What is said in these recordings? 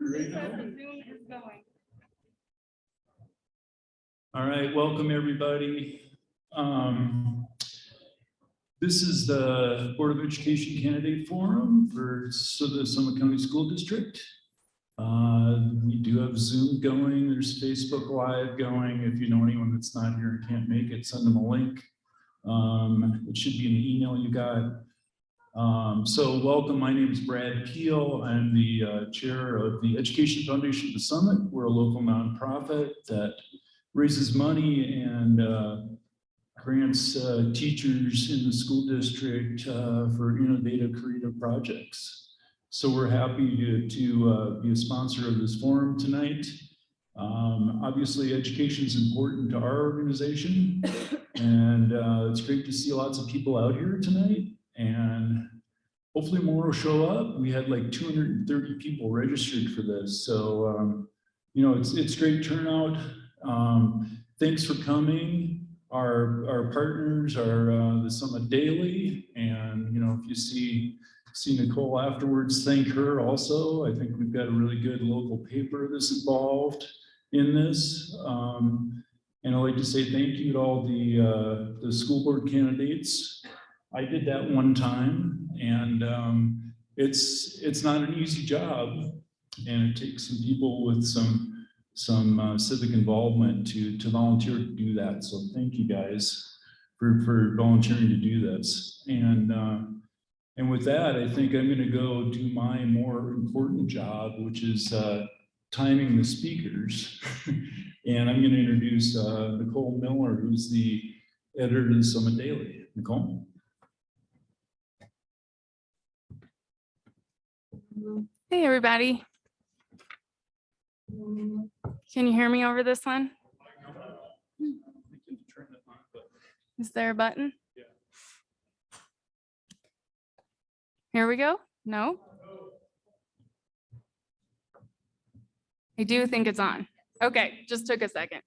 Zoom is going. All right, welcome everybody. This is the Board of Education Candidate Forum for the Summit County School District. We do have Zoom going, there's Facebook Live going. If you know anyone that's not here and can't make it, send them a link. It should be in the email you got. So welcome, my name is Brad Peel. I'm the chair of the Education Foundation of the Summit. We're a local nonprofit that raises money and grants teachers in the school district for innovative, creative projects. So we're happy to be a sponsor of this forum tonight. Obviously, education is important to our organization, and it's great to see lots of people out here tonight. And hopefully more will show up. We had like 230 people registered for this, so you know, it's great turnout. Thanks for coming. Our partners are the Summit Daily, and you know, if you see Nicole afterwards, thank her also. I think we've got a really good local paper that's involved in this. And I'd like to say thank you to all the school board candidates. I did that one time, and it's not an easy job, and it takes some people with some civic involvement to volunteer to do that. So thank you guys for volunteering to do this. And with that, I think I'm going to go do my more important job, which is timing the speakers. And I'm going to introduce Nicole Miller, who's the editor of the Summit Daily. Nicole? Hey, everybody. Can you hear me over this one? Is there a button? Yeah. Here we go. No? I do think it's on. Okay, just took a second.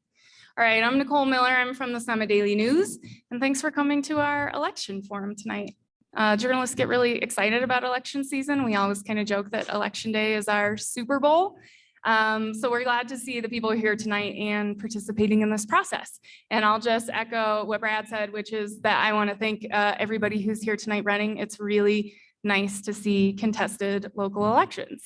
All right, I'm Nicole Miller. I'm from the Summit Daily News, and thanks for coming to our election forum tonight. Journalists get really excited about election season. We always kind of joke that election day is our Super Bowl. So we're glad to see the people here tonight and participating in this process. And I'll just echo what Brad said, which is that I want to thank everybody who's here tonight running. It's really nice to see contested local elections.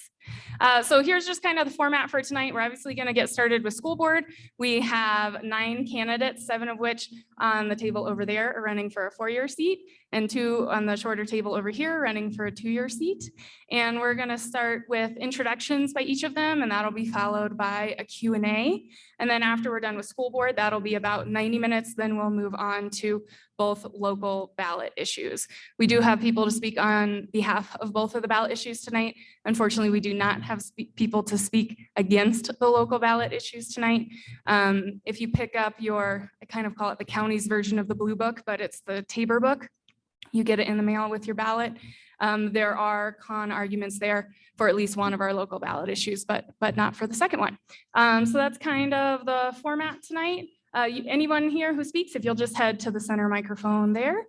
So here's just kind of the format for tonight. We're obviously going to get started with school board. We have 9 candidates, 7 of which on the table over there are running for a 4-year seat, and 2 on the shorter table over here running for a 2-year seat. And we're going to start with introductions by each of them, and that'll be followed by a Q&A. And then after we're done with school board, that'll be about 90 minutes. Then we'll move on to both local ballot issues. We do have people to speak on behalf of both of the ballot issues tonight. Unfortunately, we do not have people to speak against the local ballot issues tonight. If you pick up your, I kind of call it the county's version of the blue book, but it's the Tabor book. You get it in the mail with your ballot. There are con arguments there for at least one of our local ballot issues, but not for the second one. So that's kind of the format tonight. Anyone here who speaks, if you'll just head to the center microphone there,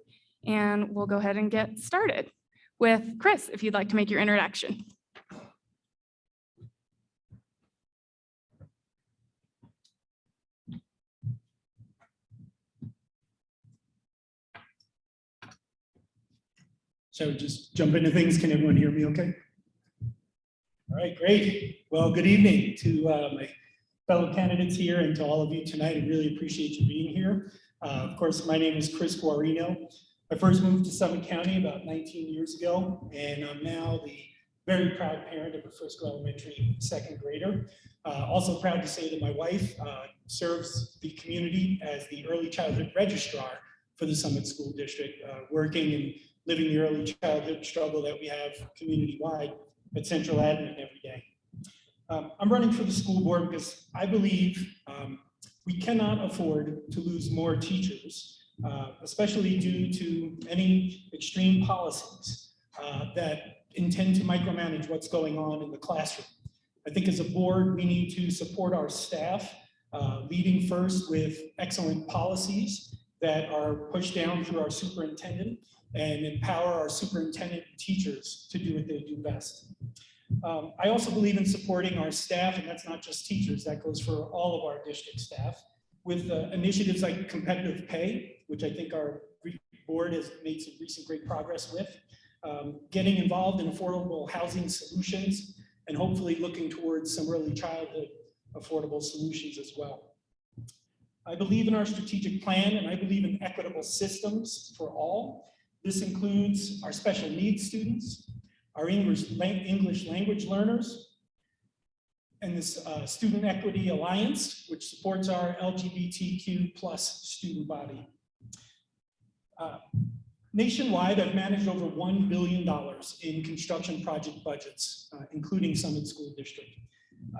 and we'll go ahead and get started with Chris, if you'd like to make your introduction. Shall we just jump into things? Can everyone hear me okay? All right, great. Well, good evening to my fellow candidates here and to all of you tonight. I really appreciate you being here. Of course, my name is Chris Guarino. I first moved to Summit County about 19 years ago, and I'm now the very proud parent of a Frisco Elementary 2nd grader. Also proud to say that my wife serves the community as the early childhood registrar for the Summit School District, working and living the early childhood struggle that we have community-wide at Central Admin every day. I'm running for the school board because I believe we cannot afford to lose more teachers, especially due to any extreme policies that intend to micromanage what's going on in the classroom. I think as a board, we need to support our staff, leading first with excellent policies that are pushed down through our superintendent and empower our superintendent and teachers to do what they do best. I also believe in supporting our staff, and that's not just teachers, that goes for all of our district staff, with initiatives like competitive pay, which I think our board has made some recent great progress with, getting involved in affordable housing solutions, and hopefully looking towards some early childhood affordable solutions as well. I believe in our strategic plan, and I believe in equitable systems for all. This includes our special needs students, our English language learners, and this Student Equity Alliance, which supports our LGBTQ+ student body. Nationwide, I've managed over $1 billion in construction project budgets, including Summit School District.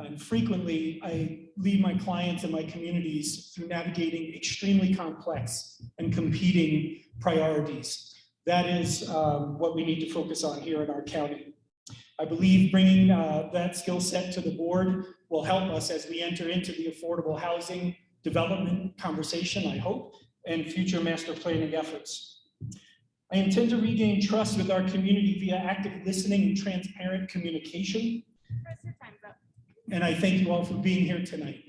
And frequently, I lead my clients and my communities through navigating extremely complex and competing priorities. That is what we need to focus on here in our county. I believe bringing that skill set to the board will help us as we enter into the affordable housing development conversation, I hope, and future master planning efforts. I intend to regain trust with our community via active listening and transparent communication. Chris, your time's up. And I thank you all for being here tonight.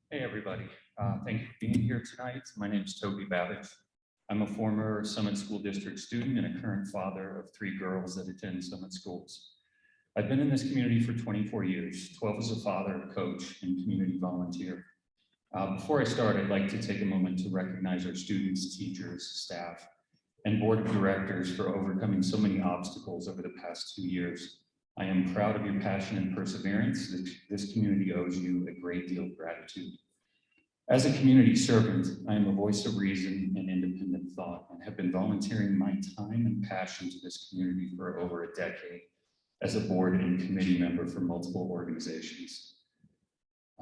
Hey, everybody. Thank you for being here tonight. My name is Toby Babbage. I'm a former Summit School District student and a current father of 3 girls that attend Summit Schools. I've been in this community for 24 years, 12 as a father, coach, and community volunteer. Before I start, I'd like to take a moment to recognize our students, teachers, staff, and board of directors for overcoming so many obstacles over the past 2 years. I am proud of your passion and perseverance. This community owes you a great deal of gratitude. As a community servant, I am a voice of reason and independent thought, and have been volunteering my time and passion to this community for over a decade as a board and committee member for multiple organizations.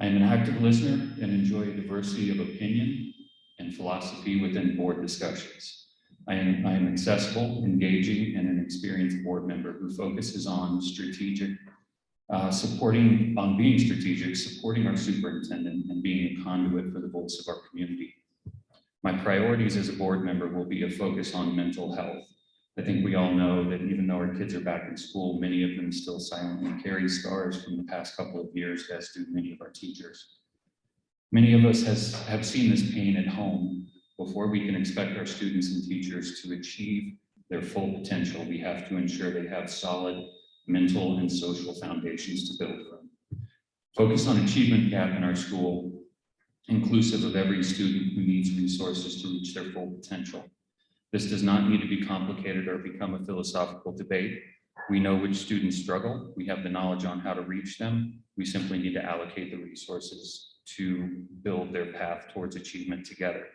I am an active listener and enjoy a diversity of opinion and philosophy within board discussions. I am accessible, engaging, and an experienced board member who focuses on being strategic, supporting our superintendent, and being a conduit for the voice of our community. My priorities as a board member will be a focus on mental health. I think we all know that even though our kids are back in school, many of them still silently carry scars from the past couple of years, as do many of our teachers. Many of us have seen this pain at home. Before we can expect our students and teachers to achieve their full potential, we have to ensure they have solid mental and social foundations to build from. Focus on achievement gap in our school, inclusive of every student who needs resources to reach their full potential. This does not need to be complicated or become a philosophical debate. We know which students struggle. We have the knowledge on how to reach them. We simply need to allocate the resources to build their path towards achievement together.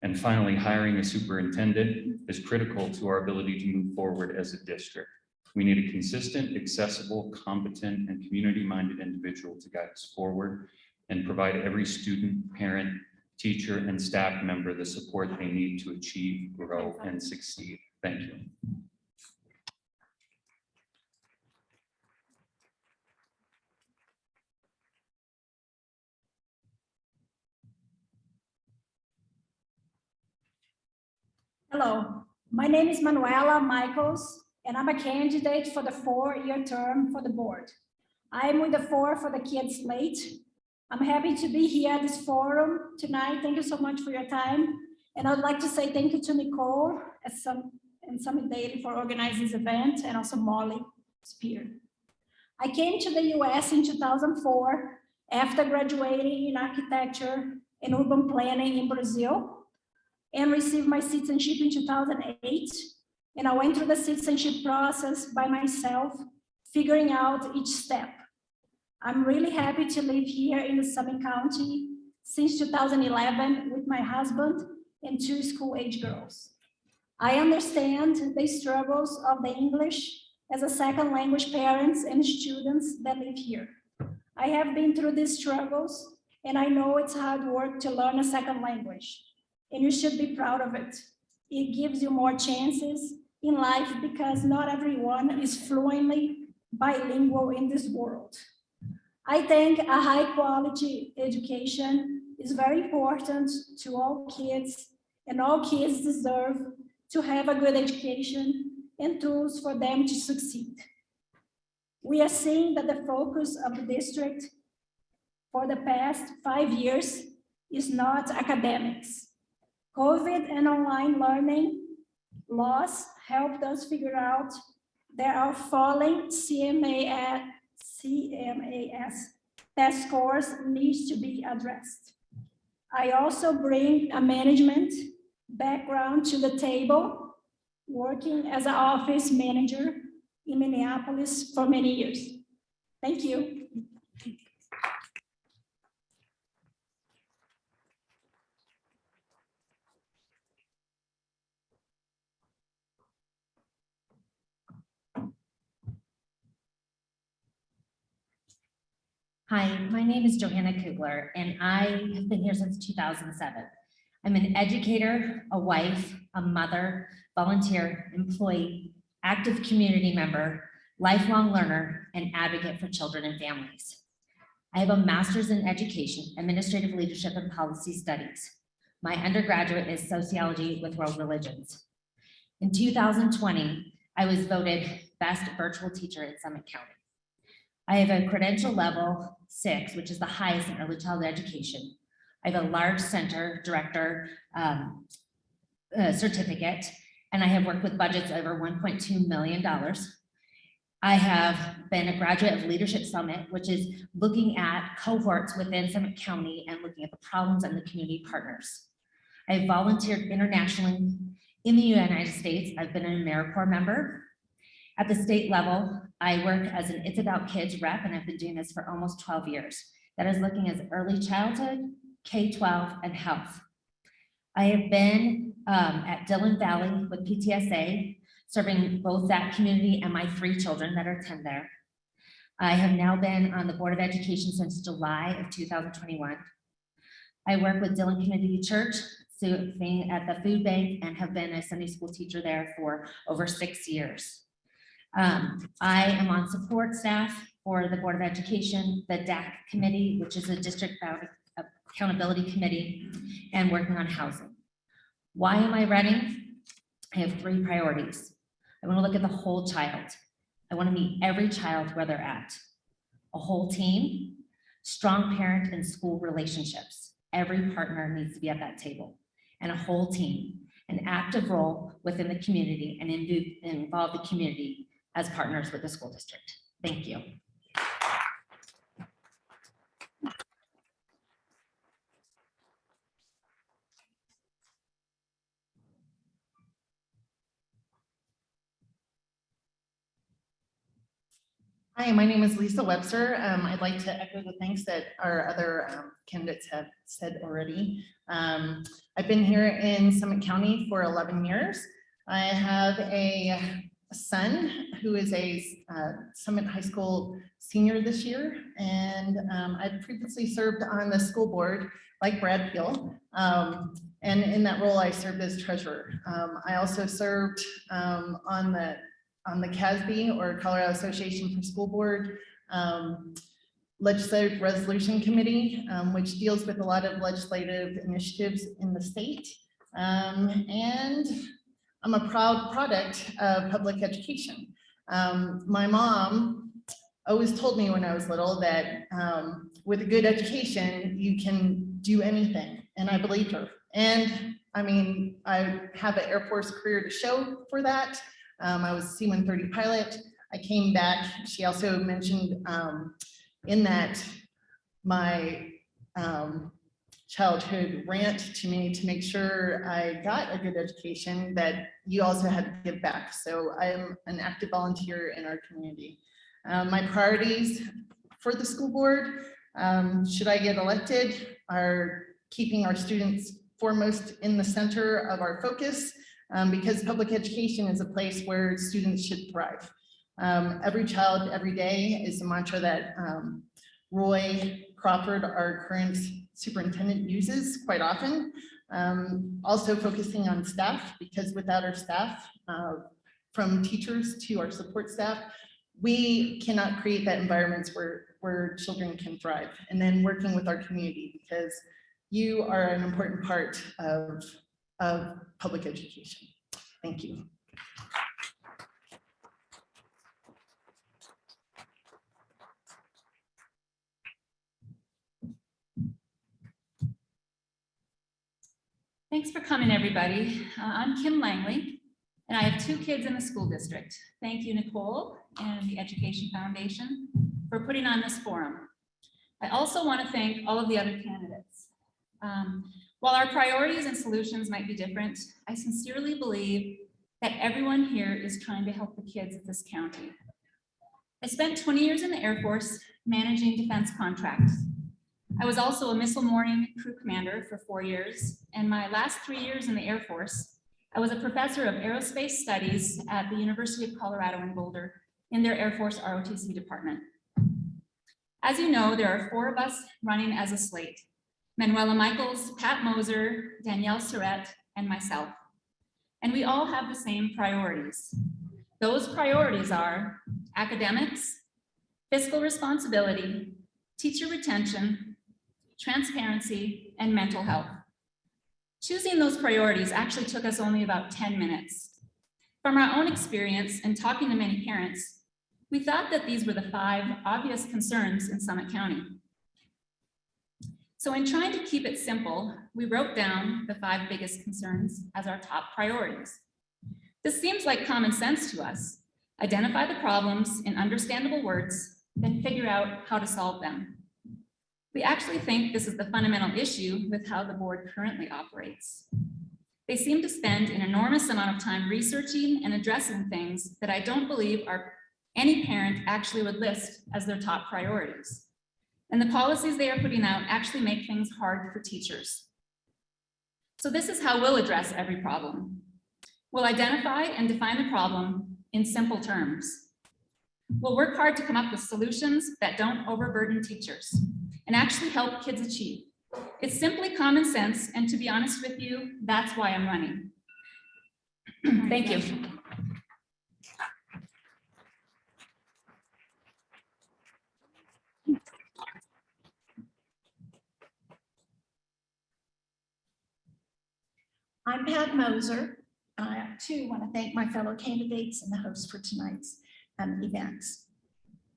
And finally, hiring a superintendent is critical to our ability to move forward as a district. We need a consistent, accessible, competent, and community-minded individual to guide us forward and provide every student, parent, teacher, and staff member the support they need to achieve, grow, and succeed. Thank you. Hello, my name is Manuela Michaels, and I'm a candidate for the 4-year term for the board. I am with the 4 for the kids Slate. I'm happy to be here at this forum tonight. Thank you so much for your time. And I'd like to say thank you to Nicole and Summit Daily for organizing this event, and also Molly Spear. I came to the US in 2004 after graduating in architecture and urban planning in Brazil, and received my citizenship in 2008. And I went through the citizenship process by myself, figuring out each step. I'm really happy to live here in the Summit County since 2011 with my husband and 2 school-age girls. I understand the struggles of the English as a second language parents and students that live here. I have been through these struggles, and I know it's hard work to learn a second language, and you should be proud of it. It gives you more chances in life because not everyone is fluently bilingual in this world. I think a high quality education is very important to all kids, and all kids deserve to have a good education and tools for them to succeed. We are seeing that the focus of the district for the past 5 years is not academics. COVID and online learning loss helped us figure out there are falling CMAS test scores needs to be addressed. I also bring a management background to the table, working as an office manager in Minneapolis for many years. Thank you. Hi, my name is Johanna Kugler, and I have been here since 2007. I'm an educator, a wife, a mother, volunteer, employee, active community member, lifelong learner, and advocate for children and families. I have a master's in education, administrative leadership, and policy studies. My undergraduate is sociology with world religions. In 2020, I was voted best virtual teacher in Summit County. I have a credential level 6, which is the highest in early childhood education. I have a large center director certificate, and I have worked with budgets over $1.2 million. I have been a graduate of Leadership Summit, which is looking at cohorts within Summit County and looking at the problems and the community partners. I have volunteered internationally in the United States. I've been an AmeriCorps member. At the state level, I work as an It's About Kids rep, and I've been doing this for almost 12 years. That is looking at early childhood, K-12, and health. I have been at Dillon Valley with PTSA, serving both that community and my 3 children that attend there. I have now been on the Board of Education since July of 2021. I work with Dillon Community Church, serving at the food bank, and have been a Sunday school teacher there for over 6 years. I am on support staff for the Board of Education, the DAC committee, which is a district accountability committee, and working on housing. Why am I running? I have 3 priorities. I want to look at the whole child. I want to meet every child where they're at. A whole team, strong parent and school relationships. Every partner needs to be at that table, and a whole team, an active role within the community, and involve the community as partners with the school district. Thank you. Hi, my name is Lisa Webster. I'd like to echo the thanks that our other candidates have said already. I've been here in Summit County for 11 years. I have a son who is a Summit High School senior this year, and I've previously served on the school board like Brad Peel, and in that role I served as treasurer. I also served on the CASB, or Colorado Association for School Board, Legislative Resolution Committee, which deals with a lot of legislative initiatives in the state. And I'm a proud product of public education. My mom always told me when I was little that with a good education, you can do anything. And I believed her. And I mean, I have an Air Force career to show for that. I was a C-130 pilot. I came back. She also mentioned in that my childhood rant to me to make sure I got a good education, that you also had to give back. So I am an active volunteer in our community. My priorities for the school board, should I get elected, are keeping our students foremost in the center of our focus, because public education is a place where students should thrive. Every child, every day is a mantra that Roy Crawford, our current superintendent, uses quite often. Also focusing on staff, because without our staff, from teachers to our support staff, we cannot create that environments where children can thrive. And then working with our community, because you are an important part of public education. Thank you. Thanks for coming, everybody. I'm Kim Langley, and I have 2 kids in the school district. Thank you, Nicole and the Education Foundation for putting on this forum. I also want to thank all of the other candidates. While our priorities and solutions might be different, I sincerely believe that everyone here is trying to help the kids of this county. I spent 20 years in the Air Force managing defense contracts. I was also a missile morning crew commander for 4 years, and my last 3 years in the Air Force, I was a professor of aerospace studies at the University of Colorado in Boulder in their Air Force ROTC department. As you know, there are 4 of us running as a slate: Manuela Michaels, Pat Moser, Danielle Soray, and myself. And we all have the same priorities. Those priorities are academics, fiscal responsibility, teacher retention, transparency, and mental health. Choosing those priorities actually took us only about 10 minutes. From our own experience and talking to many parents, we thought that these were the 5 obvious concerns in Summit County. So in trying to keep it simple, we wrote down the 5 biggest concerns as our top priorities. This seems like common sense to us. Identify the problems in understandable words, then figure out how to solve them. We actually think this is the fundamental issue with how the board currently operates. They seem to spend an enormous amount of time researching and addressing things that I don't believe any parent actually would list as their top priorities. And the policies they are putting out actually make things hard for teachers. So this is how we'll address every problem. We'll identify and define the problem in simple terms. We'll work hard to come up with solutions that don't overburden teachers and actually help kids achieve. It's simply common sense, and to be honest with you, that's why I'm running. Thank you. I'm Pat Moser. I too want to thank my fellow candidates and the host for tonight's events.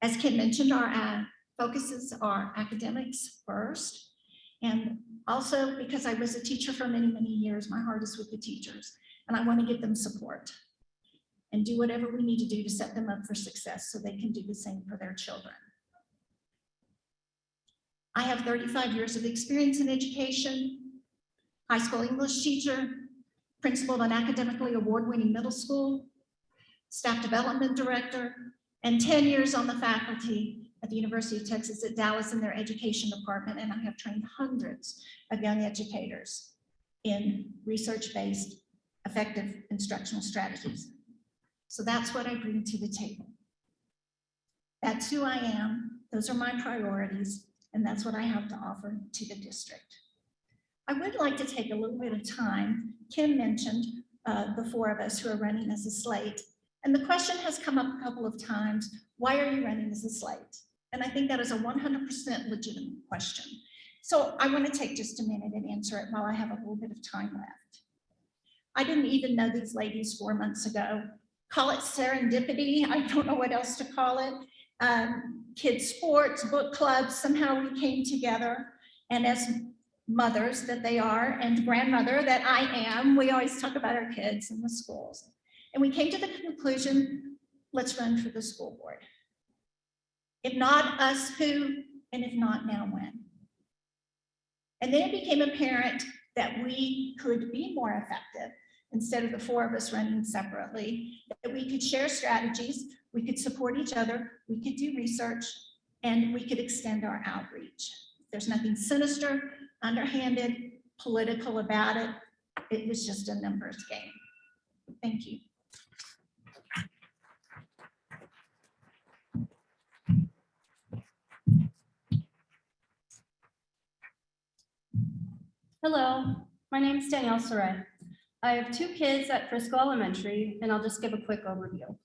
As Kim mentioned, our focuses are academics first, and also because I was a teacher for many, many years, my heart is with the teachers, and I want to give them support and do whatever we need to do to set them up for success so they can do the same for their children. I have 35 years of experience in education, high school English teacher, principal of an academically award-winning middle school, staff development director, and 10 years on the faculty at the University of Texas at Dallas in their education department, and I have trained hundreds of young educators in research-based effective instructional strategies. So that's what I bring to the table. That's who I am, those are my priorities, and that's what I have to offer to the district. I would like to take a little bit of time. Kim mentioned the 4 of us who are running as a slate, and the question has come up a couple of times, why are you running as a slate? And I think that is a 100% legitimate question. So I want to take just a minute and answer it while I have a little bit of time left. I didn't even know these ladies 4 months ago. Call it serendipity, I don't know what else to call it. Kids sports, book clubs, somehow we came together, and as mothers that they are and grandmother that I am, we always talk about our kids in the schools. And we came to the conclusion, let's run for the school board. If not us, who? And if not now, when? And then it became apparent that we could be more effective instead of the 4 of us running separately, that we could share strategies, we could support each other, we could do research, and we could extend our outreach. There's nothing sinister, underhanded, political about it. It was just a numbers game. Thank you. Hello, my name is Danielle Soray. I have 2 kids at Frisco Elementary, and I'll just give a quick overview.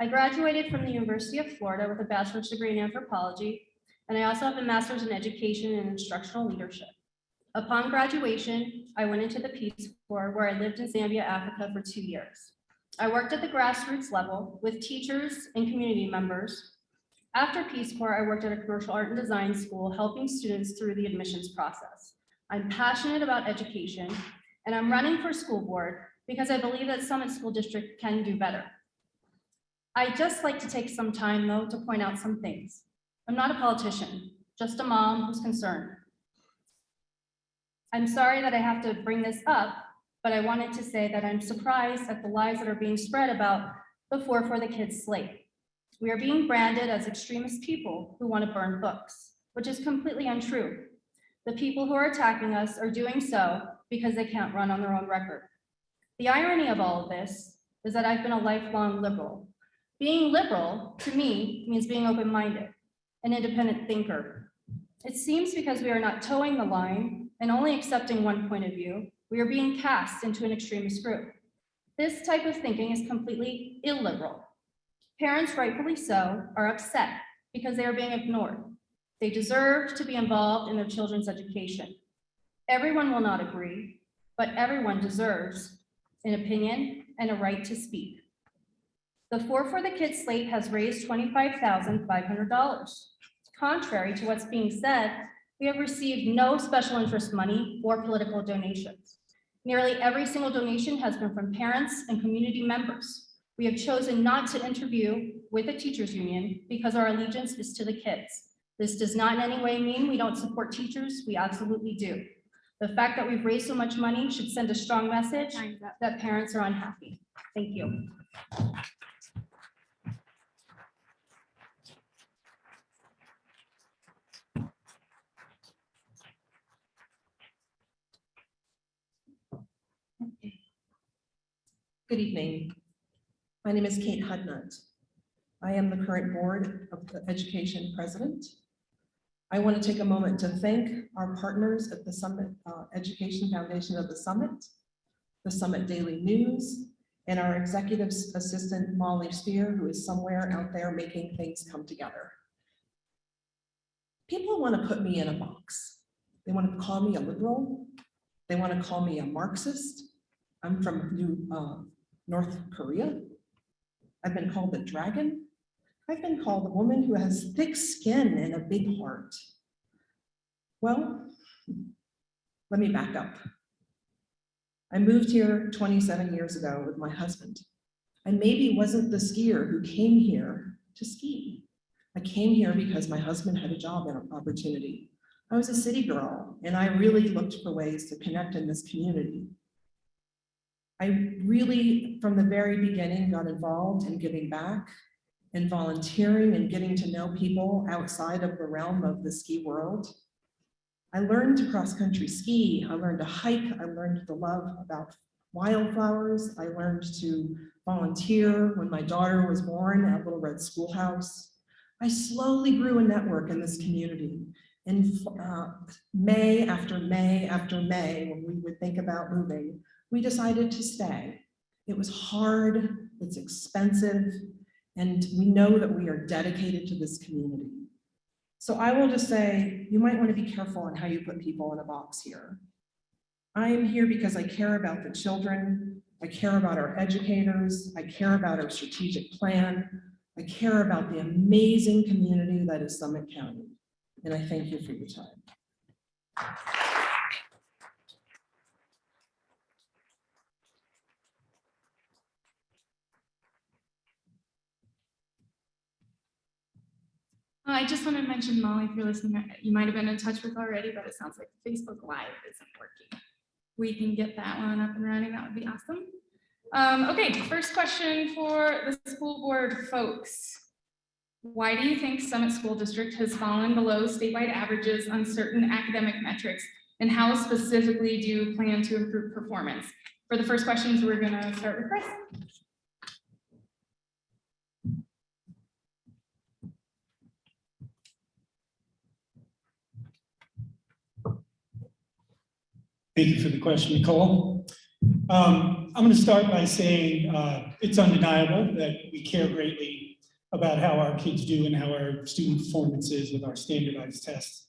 I graduated from the University of Florida with a bachelor's degree in anthropology, and I also have a master's in education and instructional leadership. Upon graduation, I went into the Peace Corps, where I lived in Zambia, Africa for 2 years. I worked at the grassroots level with teachers and community members. After Peace Corps, I worked at a commercial art and design school, helping students through the admissions process. I'm passionate about education, and I'm running for school board because I believe that Summit School District can do better. I'd just like to take some time, though, to point out some things. I'm not a politician, just a mom who's concerned. I'm sorry that I have to bring this up, but I wanted to say that I'm surprised at the lies that are being spread about the For the Kids slate. We are being branded as extremist people who want to burn books, which is completely untrue. The people who are attacking us are doing so because they can't run on their own record. The irony of all of this is that I've been a lifelong liberal. Being liberal, to me, means being open-minded, an independent thinker. It seems because we are not towing the line and only accepting one point of view, we are being cast into an extremist group. This type of thinking is completely illiberal. Parents, rightfully so, are upset because they are being ignored. They deserve to be involved in their children's education. Everyone will not agree, but everyone deserves an opinion and a right to speak. The For the Kids slate has raised $25,500. Contrary to what's being said, we have received no special interest money or political donations. Nearly every single donation has been from parents and community members. We have chosen not to interview with the teachers union because our allegiance is to the kids. This does not in any way mean we don't support teachers. We absolutely do. The fact that we've raised so much money should send a strong message that parents are unhappy. Thank you. Good evening. My name is Kate Hudnut. I am the current Board of Education President. I want to take a moment to thank our partners at the Summit Education Foundation of the Summit Daily News, and our executive assistant, Molly Spear, who is somewhere out there making things come together. People want to put me in a box. They want to call me a liberal. They want to call me a Marxist. I'm from North Korea. I've been called the dragon. I've been called a woman who has thick skin and a big heart. Well, let me back up. I moved here 27 years ago with my husband. I maybe wasn't the skier who came here to ski. I came here because my husband had a job and an opportunity. I was a city girl, and I really looked for ways to connect in this community. I really, from the very beginning, got involved in giving back and volunteering and getting to know people outside of the realm of the ski world. I learned to cross-country ski. I learned to hike. I learned to love about wildflowers. I learned to volunteer when my daughter was born at Little Red Schoolhouse. I slowly grew a network in this community. And May after May after May, when we would think about moving, we decided to stay. It was hard, it's expensive, and we know that we are dedicated to this community. So I will just say, you might want to be careful on how you put people in a box here. I am here because I care about the children, I care about our educators, I care about our strategic plan, I care about the amazing community that is Summit County. And I thank you for your time. I just want to mention, Molly, if you're listening, you might have been in touch with already, but it sounds like Facebook Live isn't working. We can get that one up and running. That would be awesome. Okay, first question for the school board folks. Why do you think Summit School District has fallen below statewide averages on certain academic metrics? And how specifically do you plan to improve performance? For the first questions, we're going to start with Chris. Thank you for the question, Nicole. I'm going to start by saying it's undeniable that we care greatly about how our kids do and how our student performance is with our standardized tests.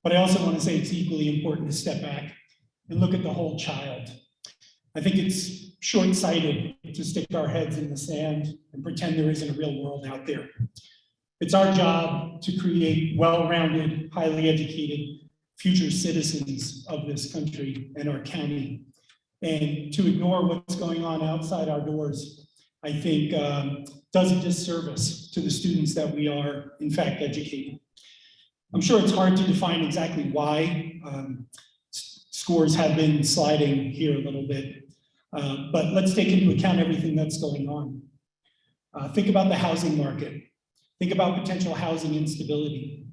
But I also want to say it's equally important to step back and look at the whole child. I think it's short-sighted to stick our heads in the sand and pretend there isn't a real world out there. It's our job to create well-rounded, highly educated future citizens of this country and our county. And to ignore what's going on outside our doors, I think does a disservice to the students that we are in fact educating. I'm sure it's hard to define exactly why scores have been sliding here a little bit, but let's take into account everything that's going on. Think about the housing market. Think about potential housing instability.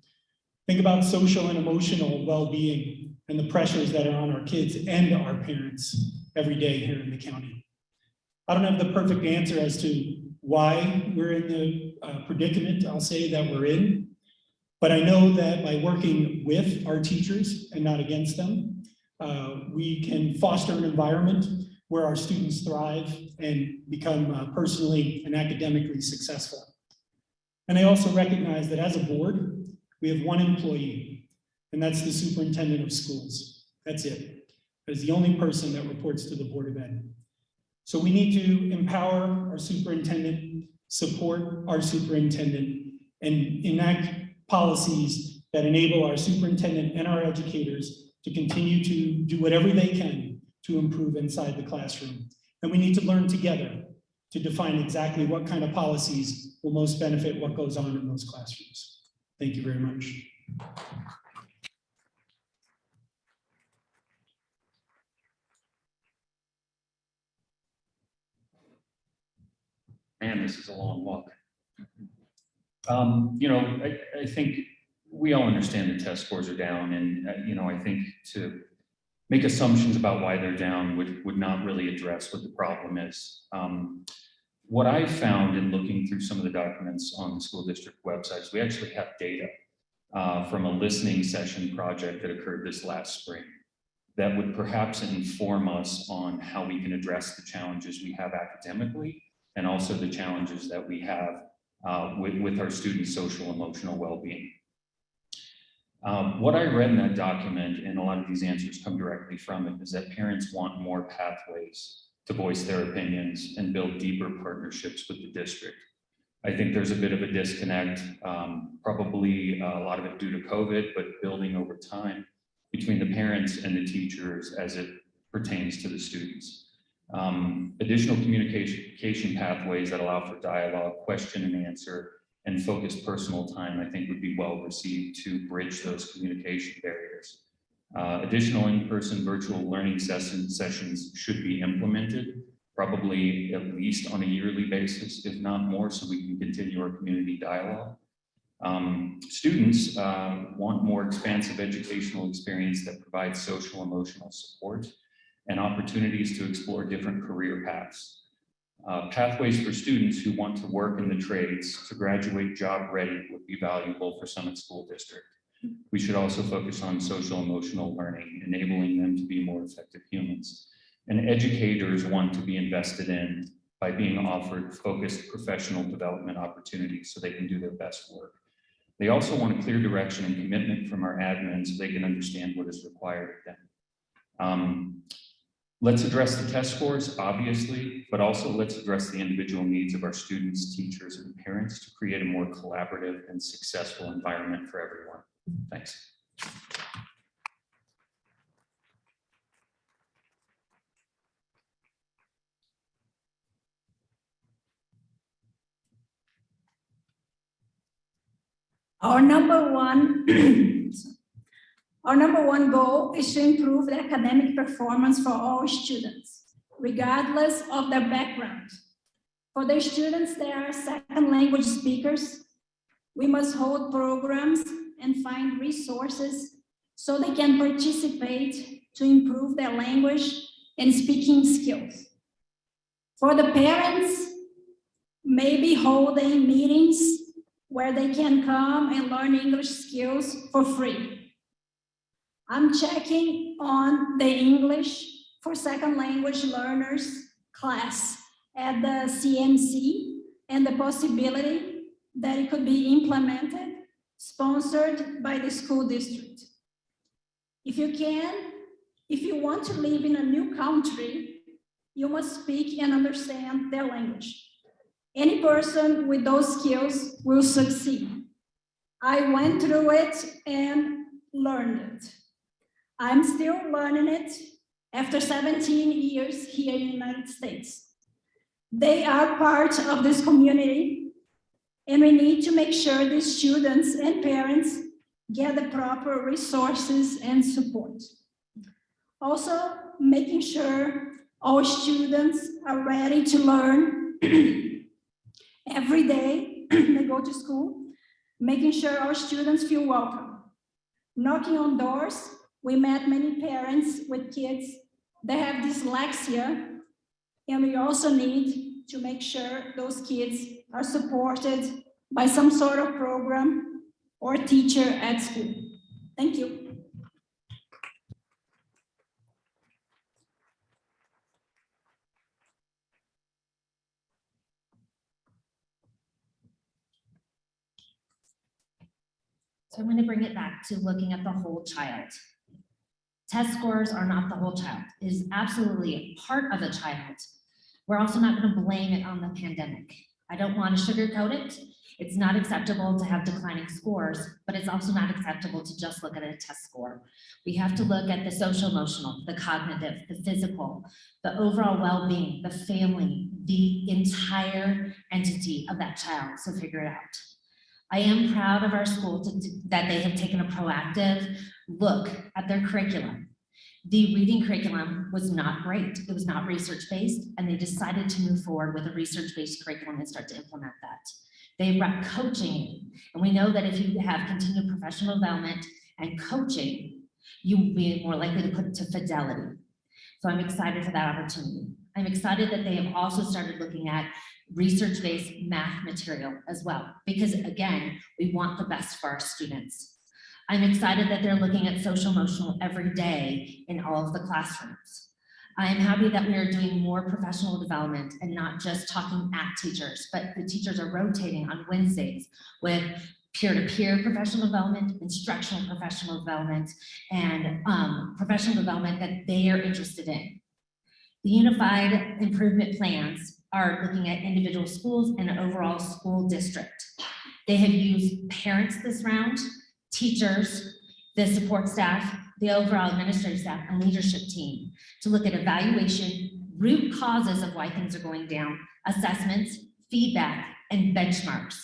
Think about social and emotional well-being and the pressures that are on our kids and our parents every day here in the county. I don't have the perfect answer as to why we're in the predicament, I'll say, that we're in, but I know that by working with our teachers and not against them, we can foster an environment where our students thrive and become personally and academically successful. And I also recognize that as a board, we have one employee, and that's the superintendent of schools. That's it. That is the only person that reports to the Board of Ed. So we need to empower our superintendent, support our superintendent, and enact policies that enable our superintendent and our educators to continue to do whatever they can to improve inside the classroom. And we need to learn together to define exactly what kind of policies will most benefit what goes on in those classrooms. Thank you very much. Man, this is a long walk. I think we all understand the test scores are down, and I think to make assumptions about why they're down would not really address what the problem is. What I found in looking through some of the documents on the school district websites, we actually have data from a listening session project that occurred this last spring that would perhaps inform us on how we can address the challenges we have academically and also the challenges that we have with our students' social emotional well-being. What I read in that document, and a lot of these answers come directly from it, is that parents want more pathways to voice their opinions and build deeper partnerships with the district. I think there's a bit of a disconnect, probably a lot of it due to COVID, but building over time between the parents and the teachers as it pertains to the students. Additional communication pathways that allow for dialogue, question and answer, and focused personal time, I think would be well received to bridge those communication barriers. Additional in-person virtual learning sessions should be implemented, probably at least on a yearly basis, if not more, so we can continue our community dialogue. Students want more expansive educational experience that provides social emotional support and opportunities to explore different career paths. Pathways for students who want to work in the trades to graduate job ready would be valuable for Summit School District. We should also focus on social emotional learning, enabling them to be more effective humans. And educators want to be invested in by being offered focused professional development opportunities so they can do their best work. They also want a clear direction and commitment from our admin so they can understand what is required of them. Let's address the test scores, obviously, but also let's address the individual needs of our students, teachers, and parents to create a more collaborative and successful environment for everyone. Thanks. Our number one goal is to improve the academic performance for all students, regardless of their background. For the students that are second language speakers, we must hold programs and find resources so they can participate to improve their language and speaking skills. For the parents, maybe holding meetings where they can come and learn English skills for free. I'm checking on the English for second language learners class at the CMC and the possibility that it could be implemented, sponsored by the school district. If you want to live in a new country, you must speak and understand their language. Any person with those skills will succeed. I went through it and learned it. I'm still learning it after 17 years here in the United States. They are part of this community, and we need to make sure the students and parents get the proper resources and support. Also, making sure all students are ready to learn every day they go to school, making sure our students feel welcome. Knocking on doors, we met many parents with kids that have dyslexia, and we also need to make sure those kids are supported by some sort of program or teacher at school. Thank you. So I'm going to bring it back to looking at the whole child. Test scores are not the whole child. It is absolutely a part of a child. We're also not going to blame it on the pandemic. I don't want to sugarcoat it. It's not acceptable to have declining scores, but it's also not acceptable to just look at a test score. We have to look at the social emotional, the cognitive, the physical, the overall well-being, the family, the entire entity of that child. So figure it out. I am proud of our school that they have taken a proactive look at their curriculum. The reading curriculum was not great. It was not research-based, and they decided to move forward with a research-based curriculum and start to implement that. They brought coaching, and we know that if you have continued professional development and coaching, you will be more likely to put it to fidelity. So I'm excited for that opportunity. I'm excited that they have also started looking at research-based math material as well, because again, we want the best for our students. I'm excited that they're looking at social emotional every day in all of the classrooms. I am happy that we are doing more professional development and not just talking at teachers, but the teachers are rotating on Wednesdays with peer-to-peer professional development, instructional professional development, and professional development that they are interested in. The unified improvement plans are looking at individual schools and an overall school district. They have used parents this round, teachers, the support staff, the overall administrative staff, and leadership team to look at evaluation, root causes of why things are going down, assessments, feedback, and benchmarks.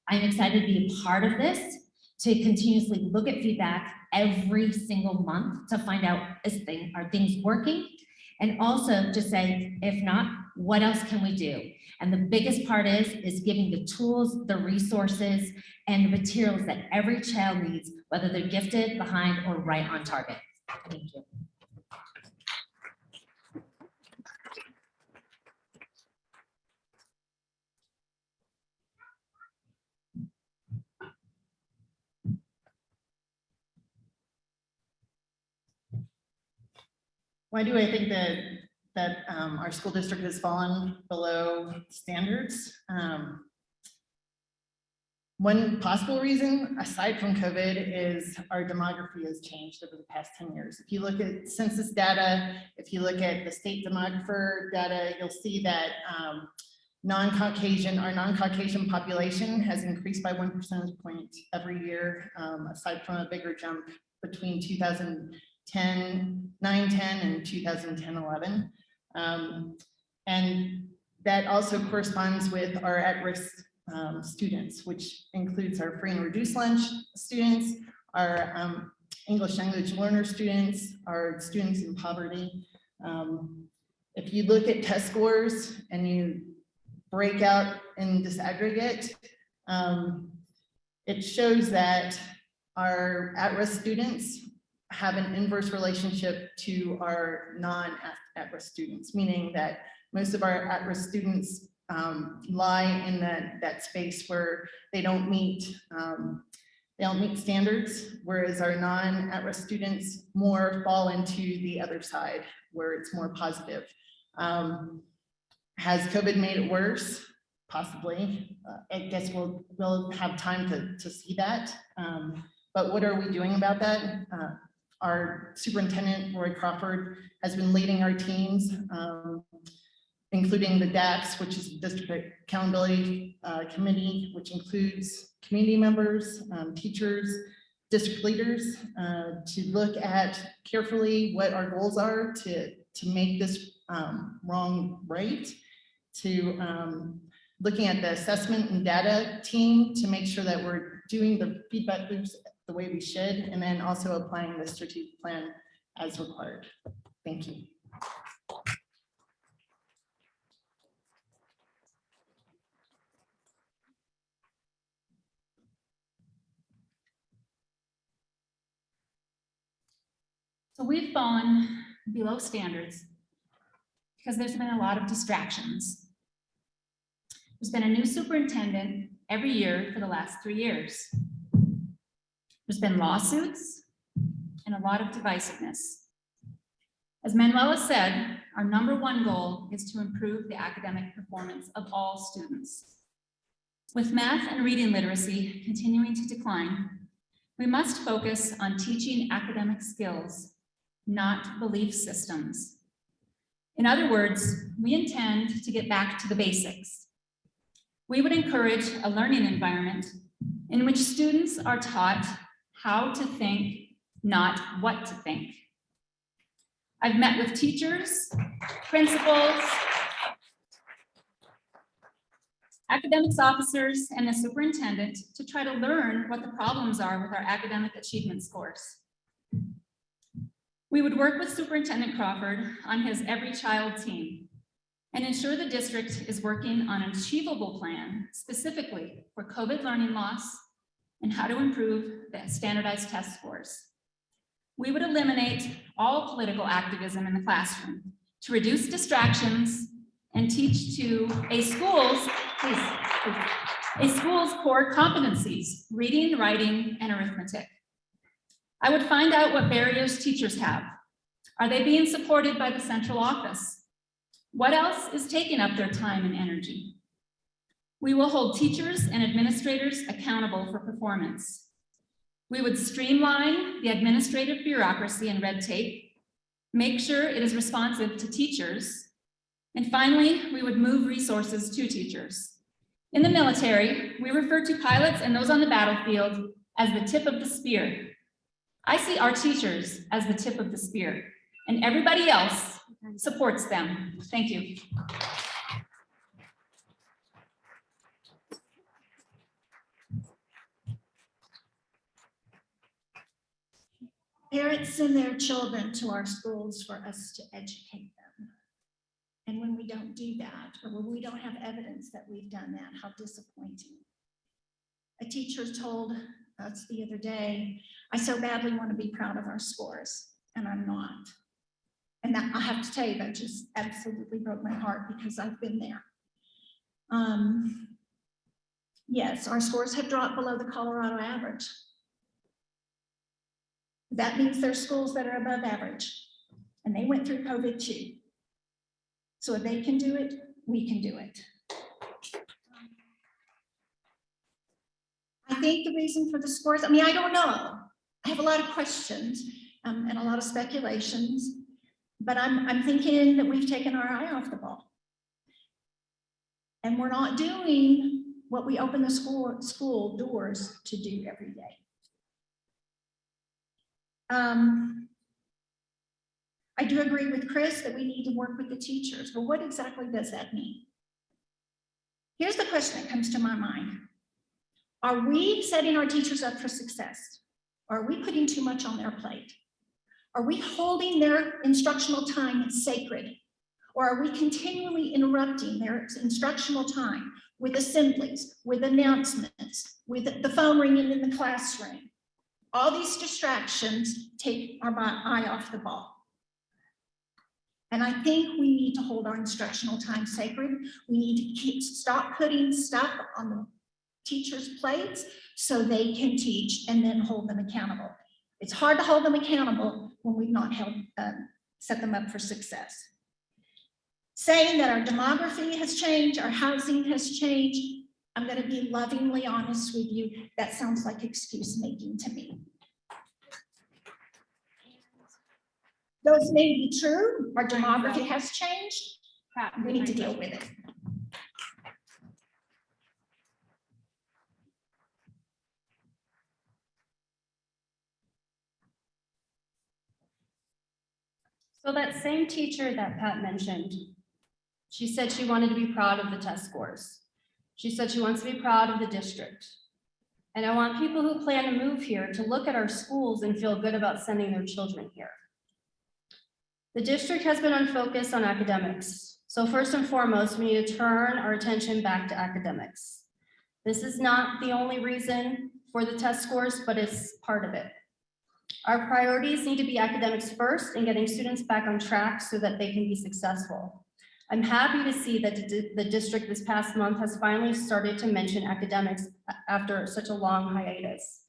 I'm excited to be a part of this, to continuously look at feedback every single month to find out are things working, and also to say, if not, what else can we do? And the biggest part is giving the tools, the resources, and the materials that every child needs, whether they're gifted, behind, or right on target. Thank you. Why do I think that our school district has fallen below standards? One possible reason, aside from COVID, is our demography has changed over the past 10 years. If you look at census data, if you look at the state demographer data, you'll see that our non-Caucasian population has increased by 1 percentage point every year, aside from a bigger jump between 2009-10 and 2010-11. And that also corresponds with our at-risk students, which includes our free and reduced lunch students, our English language learner students, our students in poverty. If you look at test scores and you break out and disaggregate, it shows that our at-risk students have an inverse relationship to our non-at-risk students, meaning that most of our at-risk students lie in that space where they don't meet standards, whereas our non-at-risk students more fall into the other side where it's more positive. Has COVID made it worse? Possibly. I guess we'll have time to see that. But what are we doing about that? Our superintendent, Roy Crawford, has been leading our teams, including the DACS, which is the District Accountability Committee, which includes community members, teachers, district leaders, to look at carefully what our goals are to make this wrong right, to looking at the assessment and data team to make sure that we're doing the feedback loops the way we should, and then also applying the strategic plan as required. Thank you. So we've fallen below standards because there's been a lot of distractions. There's been a new superintendent every year for the last 3 years. There's been lawsuits and a lot of divisiveness. As Manuela said, our #1 goal is to improve the academic performance of all students. With math and reading literacy continuing to decline, we must focus on teaching academic skills, not belief systems. In other words, we intend to get back to the basics. We would encourage a learning environment in which students are taught how to think, not what to think. I've met with teachers, principals, academics officers, and the superintendent to try to learn what the problems are with our academic achievement scores. We would work with Superintendent Crawford on his Every Child team and ensure the district is working on an achievable plan specifically for COVID learning loss and how to improve the standardized test scores. We would eliminate all political activism in the classroom to reduce distractions and teach to a school's core competencies, reading, writing, and arithmetic. I would find out what barriers teachers have. Are they being supported by the central office? What else is taking up their time and energy? We will hold teachers and administrators accountable for performance. We would streamline the administrative bureaucracy and red tape, make sure it is responsive to teachers, and finally, we would move resources to teachers. In the military, we refer to pilots and those on the battlefield as the tip of the spear. I see our teachers as the tip of the spear, and everybody else supports them. Thank you. Parents send their children to our schools for us to educate them. And when we don't do that, or when we don't have evidence that we've done that, how disappointing. A teacher told us the other day, I so badly want to be proud of our scores, and I'm not. And that, I have to tell you, that just absolutely broke my heart because I've been there. Yes, our scores have dropped below the Colorado average. That means there's schools that are above average, and they went through COVID too. So if they can do it, we can do it. I think the reason for the scores, I mean, I don't know. I have a lot of questions and a lot of speculations, but I'm thinking that we've taken our eye off the ball. And we're not doing what we open the school doors to do every day. I do agree with Chris that we need to work with the teachers, but what exactly does that mean? Here's the question that comes to my mind. Are we setting our teachers up for success? Are we putting too much on their plate? Are we holding their instructional time sacred? Or are we continually interrupting their instructional time with assemblies, with announcements, with the phone ringing in the classroom? All these distractions take our eye off the ball. And I think we need to hold our instructional time sacred. We need to stop putting stuff on the teachers' plates so they can teach and then hold them accountable. It's hard to hold them accountable when we've not held set them up for success. Saying that our demography has changed, our housing has changed, I'm going to be lovingly honest with you, that sounds like excuse making to me. Those may be true, our demography has changed, we need to deal with it. So that same teacher that Pat mentioned, she said she wanted to be proud of the test scores. She said she wants to be proud of the district. And I want people who plan to move here to look at our schools and feel good about sending their children here. The district has been unfocused on academics. So first and foremost, we need to turn our attention back to academics. This is not the only reason for the test scores, but it's part of it. Our priorities need to be academics first and getting students back on track so that they can be successful. I'm happy to see that the district this past month has finally started to mention academics after such a long hiatus.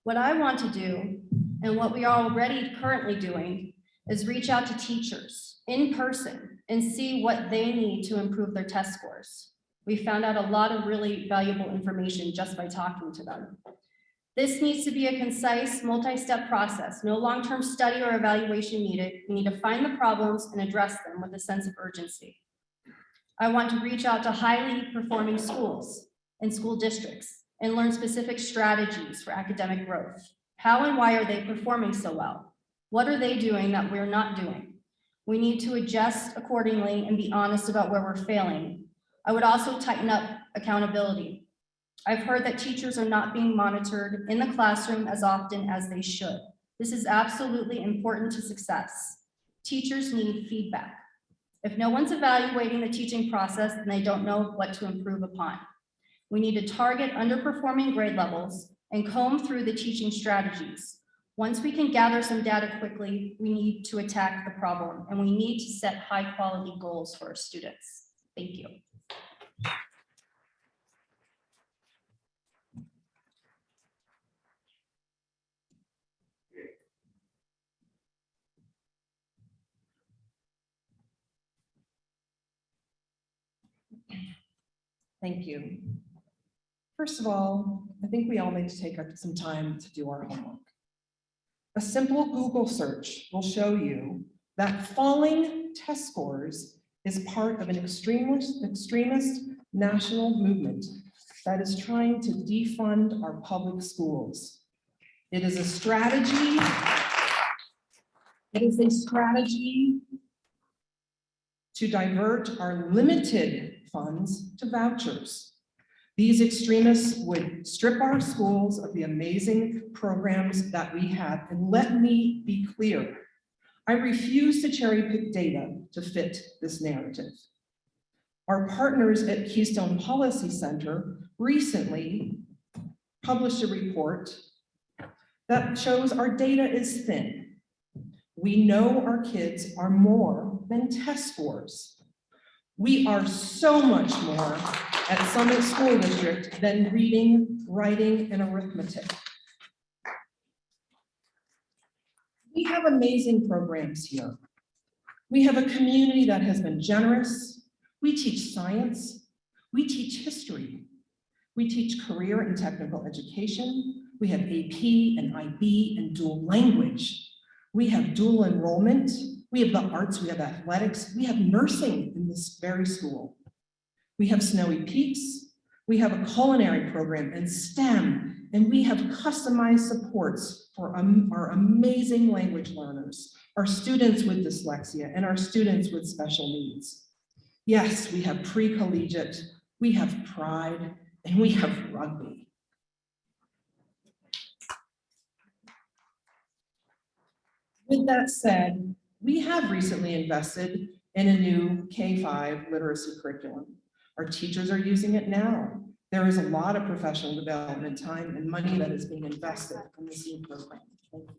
What I want to do, and what we are already currently doing, is reach out to teachers in person and see what they need to improve their test scores. We found out a lot of really valuable information just by talking to them. This needs to be a concise, multi-step process, no long-term study or evaluation needed. We need to find the problems and address them with a sense of urgency. I want to reach out to highly performing schools and school districts and learn specific strategies for academic growth. How and why are they performing so well? What are they doing that we're not doing? We need to adjust accordingly and be honest about where we're failing. I would also tighten up accountability. I've heard that teachers are not being monitored in the classroom as often as they should. This is absolutely important to success. Teachers need feedback. If no one's evaluating the teaching process, then they don't know what to improve upon. We need to target underperforming grade levels and comb through the teaching strategies. Once we can gather some data quickly, we need to attack the problem, and we need to set high-quality goals for our students. Thank you. Thank you. First of all, I think we all need to take some time to do our homework. A simple Google search will show you that falling test scores is part of an extremist national movement that is trying to defund our public schools. It is a strategy. It is a strategy to divert our limited funds to vouchers. These extremists would strip our schools of the amazing programs that we have. And let me be clear, I refuse to cherry pick data to fit this narrative. Our partners at Keystone Policy Center recently published a report that shows our data is thin. We know our kids are more than test scores. We are so much more at Summit School District than reading, writing, and arithmetic. We have amazing programs here. We have a community that has been generous. We teach science. We teach history. We teach career and technical education. We have AP and IB and dual language. We have dual enrollment. We have the arts, we have athletics, we have nursing in this very school. We have Snowy Peaks, we have a culinary program and STEM, and we have customized supports for our amazing language learners, our students with dyslexia, and our students with special needs. Yes, we have pre-collegiate, we have pride, and we have rugby. With that said, we have recently invested in a new K-5 literacy curriculum. Our teachers are using it now. There is a lot of professional development time and money that is being invested in this new program. Thank you.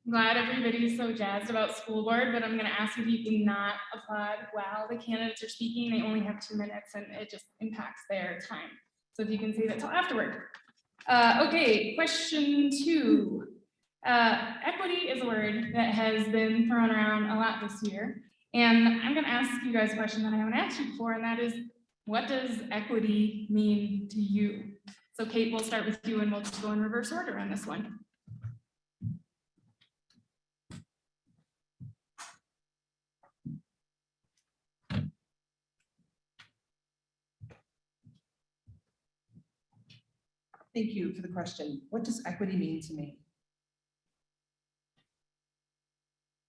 Glad everybody's so jazzed about school board, but I'm gonna ask if you can not applaud while the candidates are speaking. They only have 2 minutes and it just impacts their time. So if you can save it till afterward. Okay, question 2. Equity is a word that has been thrown around a lot this year. And I'm gonna ask you guys a question that I haven't asked you before, and that is, what does equity mean to you? So Kate, we'll start with you and we'll just go in reverse order on this one. Thank you for the question. What does equity mean to me?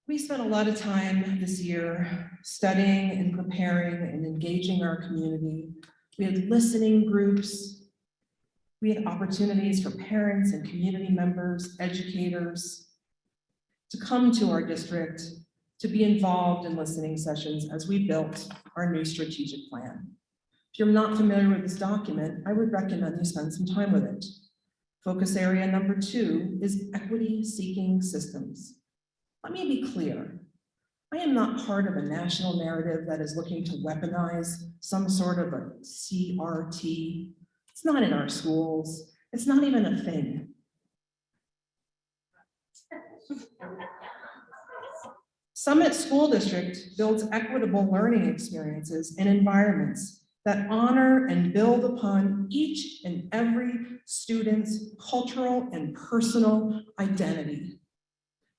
We spent a lot of time this year studying and preparing and engaging our community. We had listening groups. We had opportunities for parents and community members, educators, to come to our district, to be involved in listening sessions as we built our new strategic plan. If you're not familiar with this document, I would recommend you spend some time with it. Focus area number 2 is equity-seeking systems. Let me be clear. I am not part of a national narrative that is looking to weaponize some sort of a CRT. It's not in our schools. It's not even a thing. Summit School District builds equitable learning experiences and environments that honor and build upon each and every student's cultural and personal identity.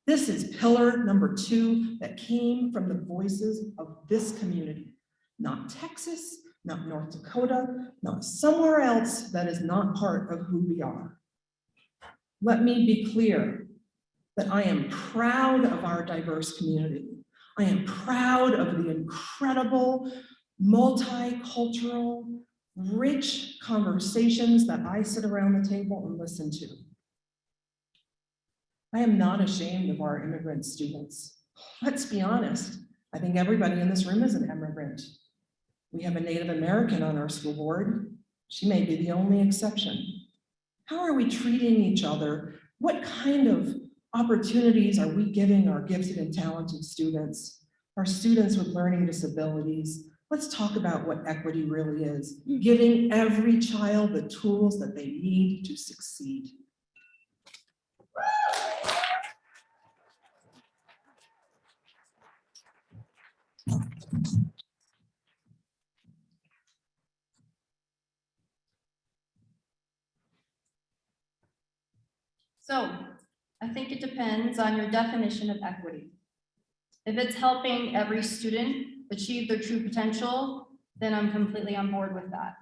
This is pillar number 2 that came from the voices of this community, not Texas, not North Dakota, not somewhere else that is not part of who we are. Let me be clear that I am proud of our diverse community. I am proud of the incredible, multicultural, rich conversations that I sit around the table and listen to. I am not ashamed of our immigrant students. Let's be honest. I think everybody in this room is an immigrant. We have a Native American on our school board. She may be the only exception. How are we treating each other? What kind of opportunities are we giving our gifted and talented students, our students with learning disabilities? Let's talk about what equity really is, giving every child the tools that they need to succeed. So I think it depends on your definition of equity. If it's helping every student achieve their true potential, then I'm completely on board with that.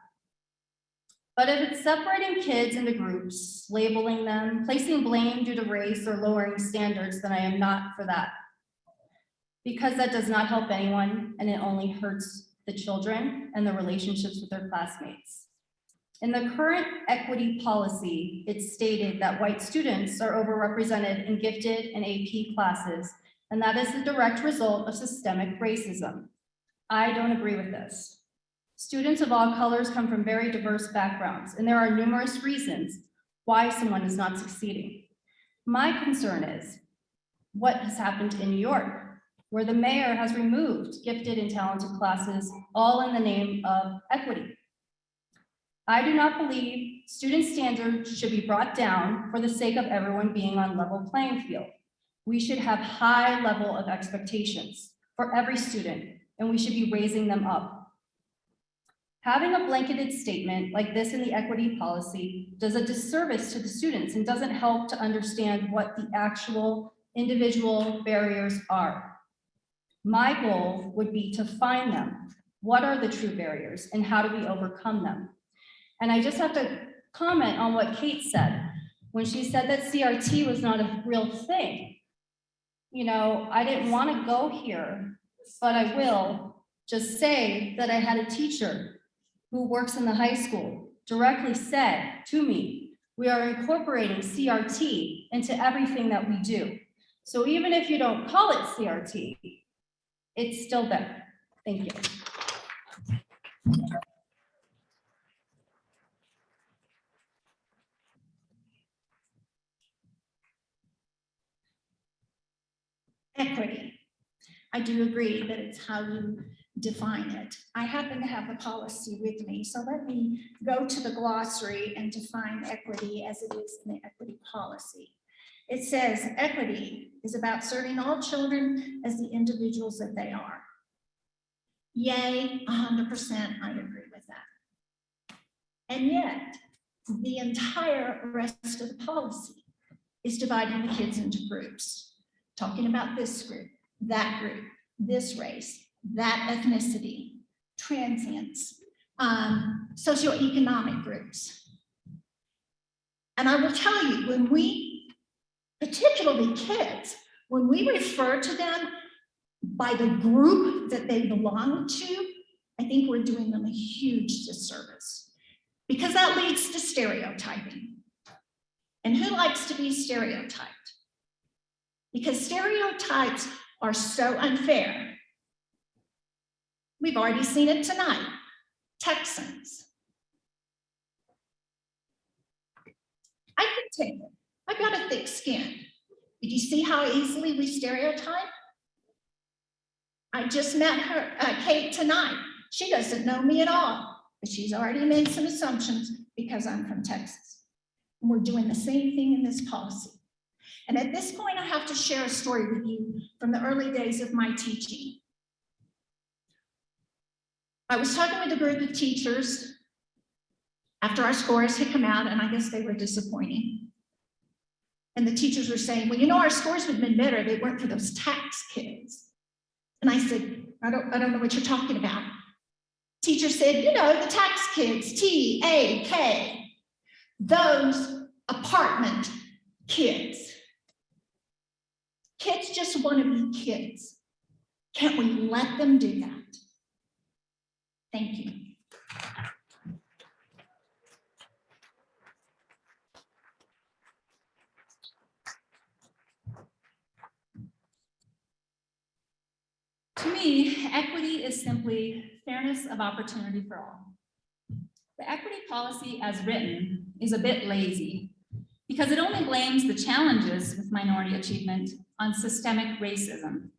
But if it's separating kids into groups, labeling them, placing blame due to race or lowering standards, then I am not for that. Because that does not help anyone and it only hurts the children and the relationships with their classmates. In the current equity policy, it's stated that white students are overrepresented in gifted and AP classes, and that is the direct result of systemic racism. I don't agree with this. Students of all colors come from very diverse backgrounds, and there are numerous reasons why someone is not succeeding. My concern is what has happened in New York, where the mayor has removed gifted and talented classes, all in the name of equity. I do not believe student standards should be brought down for the sake of everyone being on level playing field. We should have high level of expectations for every student, and we should be raising them up. Having a blanketed statement like this in the equity policy does a disservice to the students and doesn't help to understand what the actual individual barriers are. My goal would be to find them. What are the true barriers and how do we overcome them? And I just have to comment on what Kate said when she said that CRT was not a real thing. You know, I didn't want to go here, but I will just say that I had a teacher who works in the high school directly said to me, we are incorporating CRT into everything that we do. So even if you don't call it CRT, it's still there. Thank you. equity. I do agree that it's how you define it. I happen to have the policy with me, so let me go to the glossary and define equity as it is in the equity policy. It says equity is about serving all children as the individuals that they are. Yay, 100%, I agree with that. And yet, the entire rest of the policy is dividing the kids into groups, talking about this group, this race, that ethnicity, transients, socioeconomic groups. And I will tell you, when we, particularly kids, when we refer to them by the group that they belong to, I think we're doing them a huge disservice, because that leads to stereotyping. And who likes to be stereotyped? Because stereotypes are so unfair. We've already seen it tonight. Texans. I can take it. I've got a thick skin. Did you see how easily we stereotype? I just met her, Kate, tonight. She doesn't know me at all, but she's already made some assumptions because I'm from Texas. And we're doing the same thing in this policy. And at this point, I have to share a story with you from the early days of my teaching. I was talking with a group of teachers after our scores had come out, and I guess they were disappointing. And the teachers were saying, well, you know, our scores would have been better if they weren't for those tax kids. And I said, I don't know what you're talking about. Teacher said, you know, the tax kids, T-A-K, those apartment kids. Kids just want to be kids. Can't we let them do that? Thank you. To me, equity is simply fairness of opportunity for all. The equity policy as written is a bit lazy because it only blames the challenges with minority achievement on systemic racism,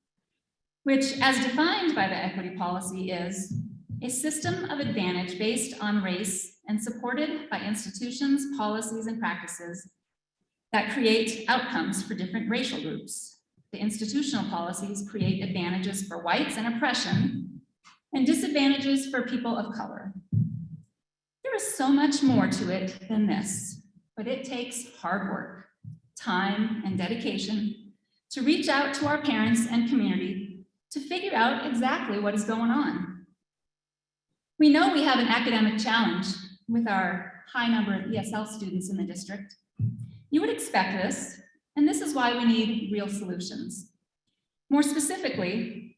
which, as defined by the equity policy, is a system of advantage based on race and supported by institutions, policies, and practices that create outcomes for different racial groups. The institutional policies create advantages for whites and oppression and disadvantages for people of color. There is so much more to it than this, but it takes hard work, time, and dedication to reach out to our parents and community to figure out exactly what is going on. We know we have an academic challenge with our high number of ESL students in the district. You would expect this, and this is why we need real solutions. More specifically,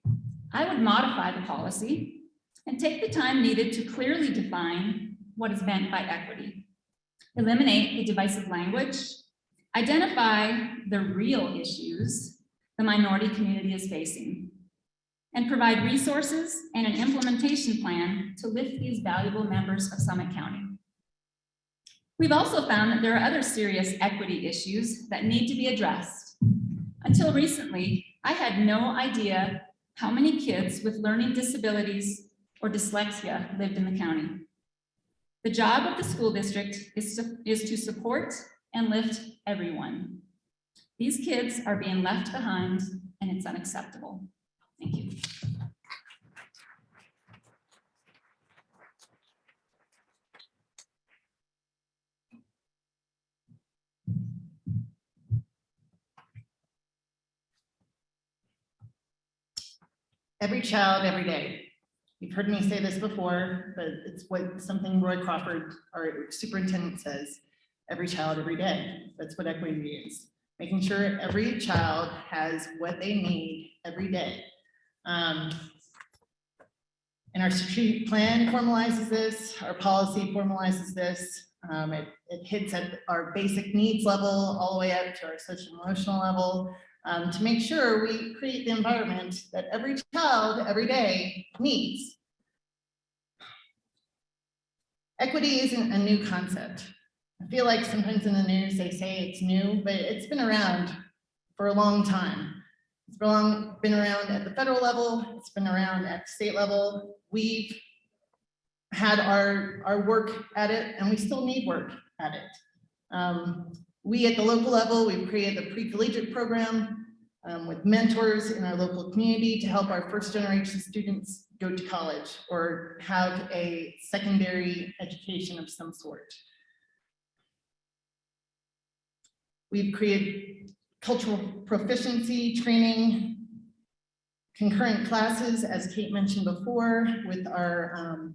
I would modify the policy and take the time needed to clearly define what is meant by equity. Eliminate the divisive language, identify the real issues the minority community is facing, and provide resources and an implementation plan to lift these valuable members of Summit County. We've also found that there are other serious equity issues that need to be addressed. Until recently, I had no idea how many kids with learning disabilities or dyslexia lived in the county. The job of the school district is to support and lift everyone. These kids are being left behind, and it's unacceptable. Thank you. Every child, every day. You've heard me say this before, but it's something Roy Crawford, our superintendent, says. Every child, every day. That's what equity is. Making sure every child has what they need every day. And our strategic plan formalizes this. Our policy formalizes this. It hits at our basic needs level all the way up to our social emotional level. To make sure we create the environment that every child, every day needs. Equity isn't a new concept. I feel like sometimes in the news they say it's new, but it's been around for a long time. It's been around at the federal level. It's been around at the state level. We've had our work at it, and we still need work at it. We at the local level, we've created a pre-collegiate program with mentors in our local community to help our first generation students go to college or have a secondary education of some sort. We've created cultural proficiency training, concurrent classes, as Kate mentioned before, with our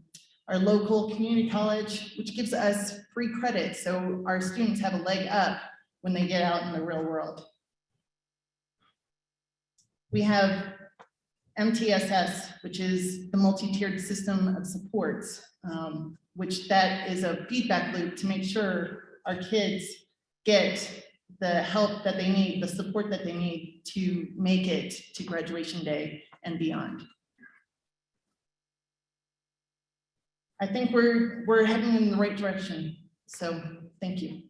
local community college, which gives us free credit. So our students have a leg up when they get out in the real world. We have MTSS, which is the multi-tiered system of supports, which that is a feedback loop to make sure our kids get the help that they need, the support that they need to make it to graduation day and beyond. I think we're heading in the right direction. So thank you.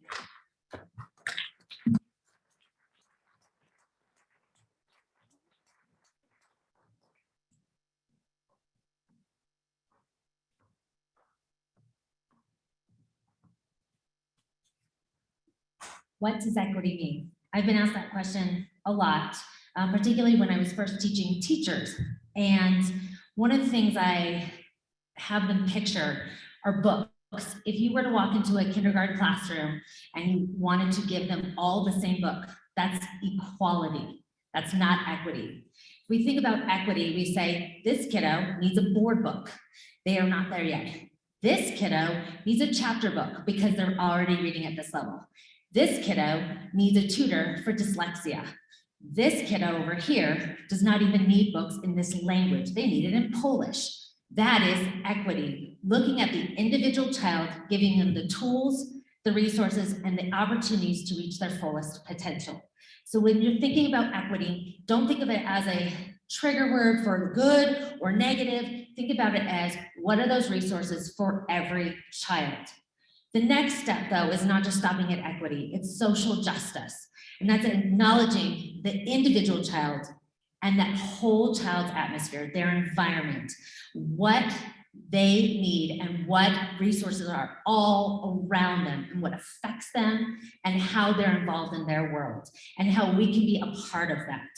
What does equity mean? I've been asked that question a lot, particularly when I was first teaching teachers. And one of the things I have them picture are books. If you were to walk into a kindergarten classroom and you wanted to give them all the same book, that's equality. That's not equity. If we think about equity, we say this kiddo needs a board book. They are not there yet. This kiddo needs a chapter book because they're already reading at this level. This kiddo needs a tutor for dyslexia. This kiddo over here does not even need books in this language. They need it in Polish. That is equity, looking at the individual child, giving them the tools, the resources, and the opportunities to reach their fullest potential. So when you're thinking about equity, don't think of it as a trigger word for good or negative. Think about it as what are those resources for every child. The next step, though, is not just stopping at equity, it's social justice. And that's acknowledging the individual child and that whole child's atmosphere, their environment, what they need and what resources are all around them and what affects them and how they're involved in their world and how we can be a part of that.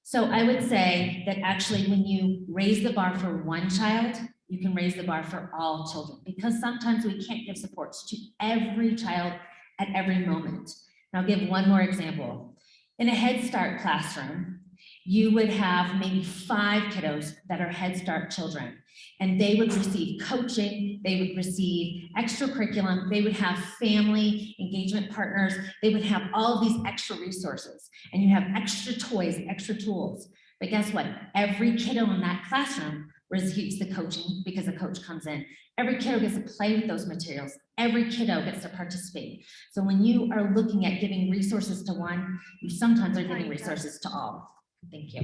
So I would say that actually when you raise the bar for one child, you can raise the bar for all children because sometimes we can't give supports to every child at every moment. And I'll give one more example. In a Head Start classroom, you would have maybe 5 kiddos that are Head Start children, and they would receive coaching, they would receive extra curriculum, they would have family engagement partners, they would have all of these extra resources, and you have extra toys, extra tools. But guess what? Every kiddo in that classroom receives the coaching because the coach comes in. Every kiddo gets to play with those materials. Every kiddo gets to participate. So when you are looking at giving resources to one, you sometimes are giving resources to all. Thank you.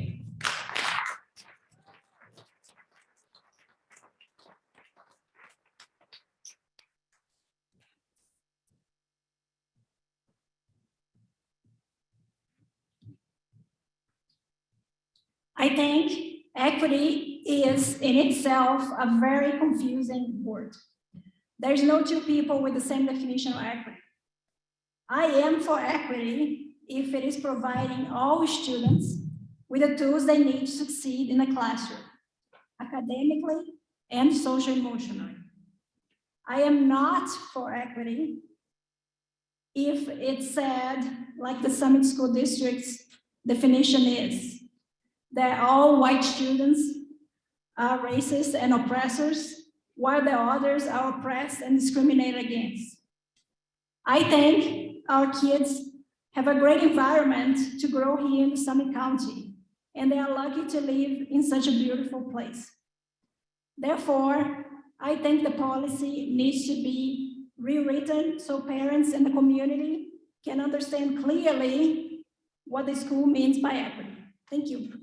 I think equity is in itself a very confusing word. There's no two people with the same definition of equity. I am for equity if it is providing all students with the tools they need to succeed in the classroom, academically and social-emotionally. I am not for equity if it's said, like the Summit School District's definition is, that all white students are racist and oppressors, while the others are oppressed and discriminated against. I think our kids have a great environment to grow here in Summit County, and they are lucky to live in such a beautiful place. Therefore, I think the policy needs to be rewritten so parents and the community can understand clearly what the school means by equity. Thank you.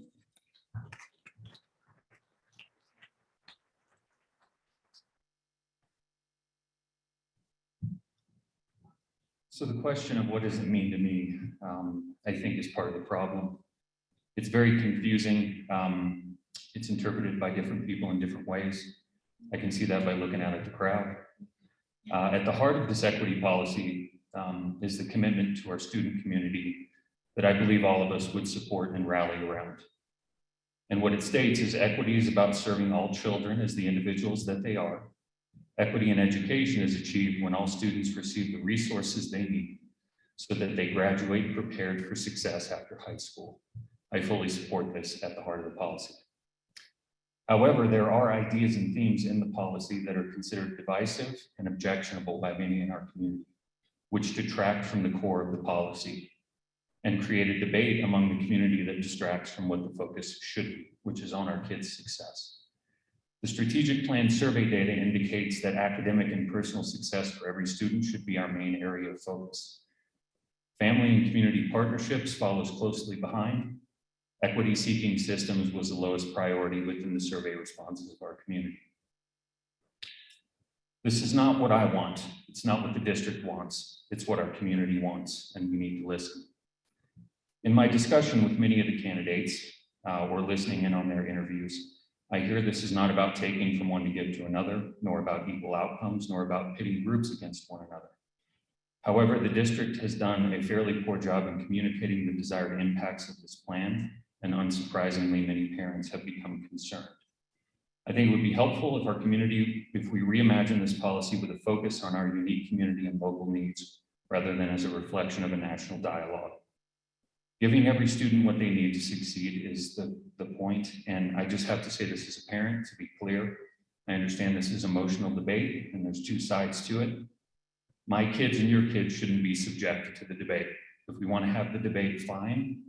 So the question of what does it mean to me, I think is part of the problem. It's very confusing. It's interpreted by different people in different ways. I can see that by looking out at the crowd. At the heart of this equity policy is the commitment to our student community that I believe all of us would support and rally around. And what it states is equity is about serving all children as the individuals that they are. Equity in education is achieved when all students receive the resources they need so that they graduate prepared for success after high school. I fully support this at the heart of the policy. However, there are ideas and themes in the policy that are considered divisive and objectionable by many in our community, which detract from the core of the policy and create a debate among the community that distracts from what the focus should be, which is on our kids' success. The strategic plan survey data indicates that academic and personal success for every student should be our main area of focus. Family and community partnerships follows closely behind. Equity-seeking systems was the lowest priority within the survey responses of our community. This is not what I want. It's not what the district wants. It's what our community wants, and we need to listen. In my discussion with many of the candidates or listening in on their interviews, I hear this is not about taking from one to give to another, nor about equal outcomes, nor about pitting groups against one another. However, the district has done a fairly poor job in communicating the desired impacts of this plan, and unsurprisingly, many parents have become concerned. I think it would be helpful if our community, if we reimagine this policy with a focus on our unique community and local needs, rather than as a reflection of a national dialogue. Giving every student what they need to succeed is the point, and I just have to say this as a parent, to be clear. I understand this is emotional debate, and there's two sides to it. My kids and your kids shouldn't be subjected to the debate. If we want to have the debate, fine,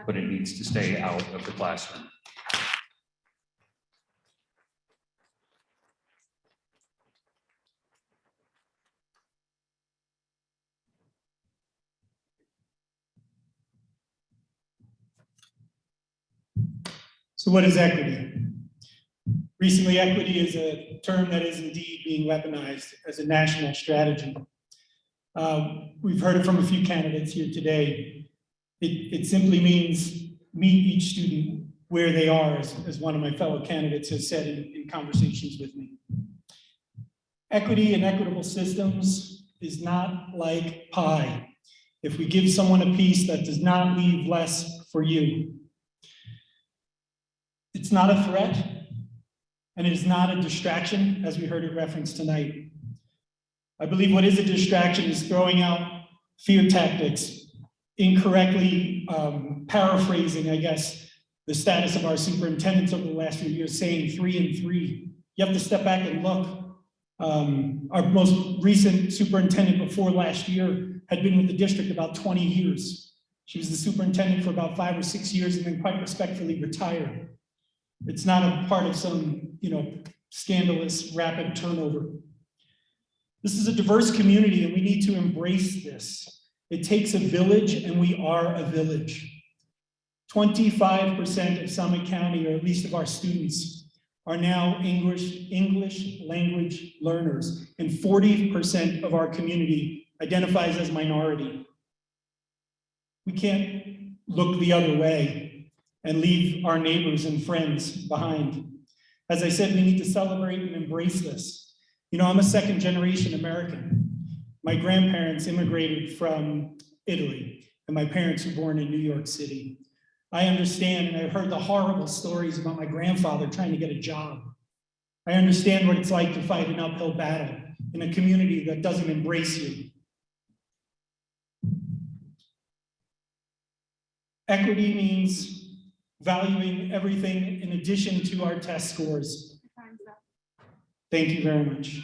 but it needs to stay out of the classroom. So what is equity? Recently, equity is a term that is indeed being weaponized as a national strategy. We've heard it from a few candidates here today. It simply means meet each student where they are, as one of my fellow candidates has said in conversations with me. Equity and equitable systems is not like pie. If we give someone a piece, that does not leave less for you. It's not a threat, and it is not a distraction, as we heard it referenced tonight. I believe what is a distraction is throwing out fear tactics, incorrectly paraphrasing, I guess, the status of our superintendents over the last few years, saying 3 and 3. You have to step back and look. Our most recent superintendent before last year had been with the district about 20 years. She was the superintendent for about 5 or 6 years and then quite respectfully retired. It's not a part of some, scandalous rapid turnover. This is a diverse community and we need to embrace this. It takes a village and we are a village. 25% of Summit County, or at least of our students, are now English language learners, and 40% of our community identifies as minority. We can't look the other way and leave our neighbors and friends behind. As I said, we need to celebrate and embrace this. I'm a second-generation American. My grandparents immigrated from Italy, and my parents were born in New York City. I understand, and I've heard the horrible stories about my grandfather trying to get a job. I understand what it's like to fight an uphill battle in a community that doesn't embrace you. Equity means valuing everything in addition to our test scores. Thank you very much.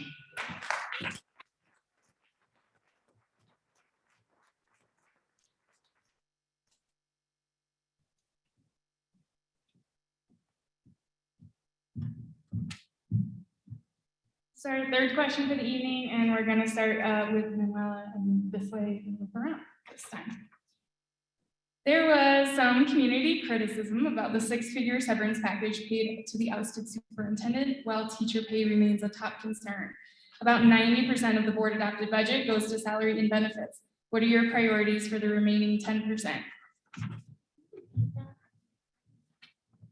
So our third question for the evening, and we're going to start with Manuela and this way and look around this time. There was some community criticism about the 6-figure severance package paid to the ousted superintendent, while teacher pay remains a top concern. About 90% of the board adopted budget goes to salary and benefits. What are your priorities for the remaining 10%?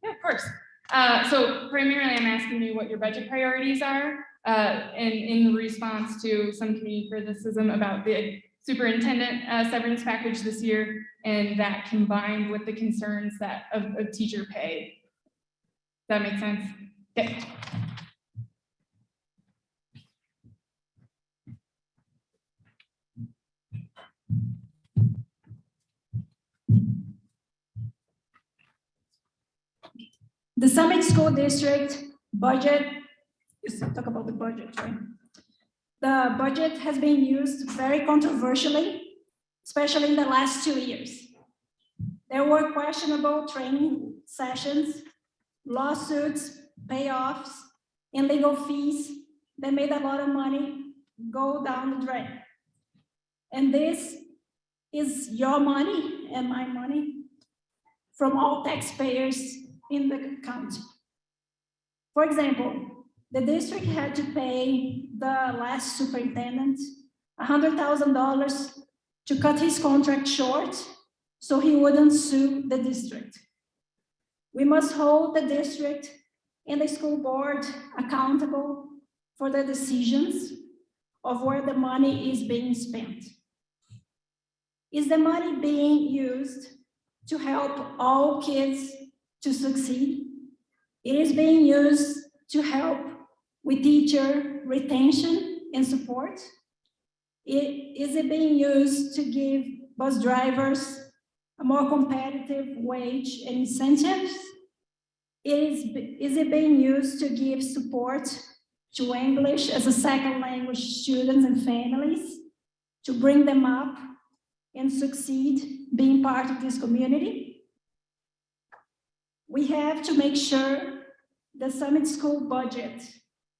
Yeah, of course. So primarily I'm asking you what your budget priorities are, and in response to some community criticism about the superintendent severance package this year, and that combined with the concerns that of teacher pay. Does that make sense? Okay. The Summit School District budget, let's talk about the budget, right? The budget has been used very controversially, especially in the last 2 years. There were questionable training sessions, lawsuits, payoffs, and legal fees that made a lot of money go down the drain. And this is your money and my money from all taxpayers in the county. For example, the district had to pay the last superintendent $100,000 to cut his contract short so he wouldn't sue the district. We must hold the district and the school board accountable for the decisions of where the money is being spent. Is the money being used to help all kids to succeed? It is being used to help with teacher retention and support. Is it being used to give bus drivers a more competitive wage and incentives? Is it being used to give support to English as a second language students and families, to bring them up and succeed being part of this community? We have to make sure the Summit School budget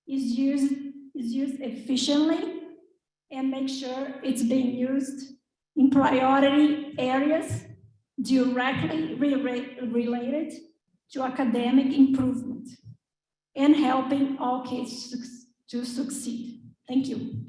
is used efficiently and make sure it's being used in priority areas directly related to academic improvement and helping all kids to succeed. Thank you.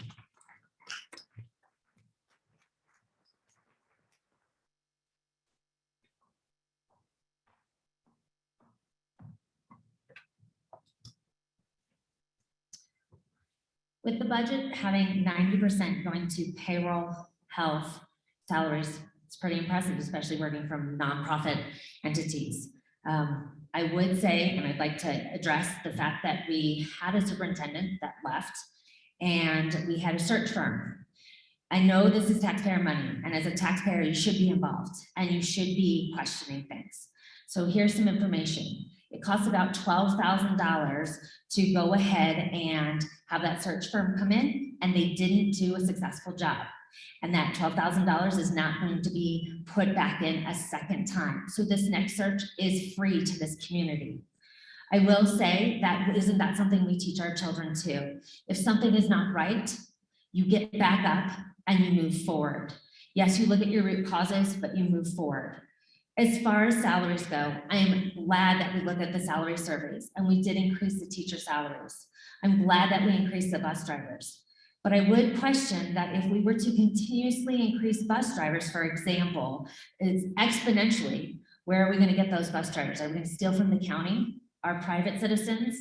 With the budget having 90% going to payroll, health, salaries, it's pretty impressive, especially working from nonprofit entities. I would say, and I'd like to address the fact that we had a superintendent that left and we had a search firm. I know this is taxpayer money, and as a taxpayer, you should be involved and you should be questioning things. So here's some information. It costs about $12,000 to go ahead and have that search firm come in, and they didn't do a successful job. And that $12,000 is not going to be put back in a second time. So this next search is free to this community. I will say that isn't that something we teach our children too? If something is not right, you get back up and you move forward. Yes, you look at your root causes, but you move forward. As far as salaries go, I am glad that we look at the salary surveys and we did increase the teacher salaries. I'm glad that we increased the bus drivers. But I would question that if we were to continuously increase bus drivers, for example, is exponentially, where are we going to get those bus drivers? Are we going to steal from the county, our private citizens,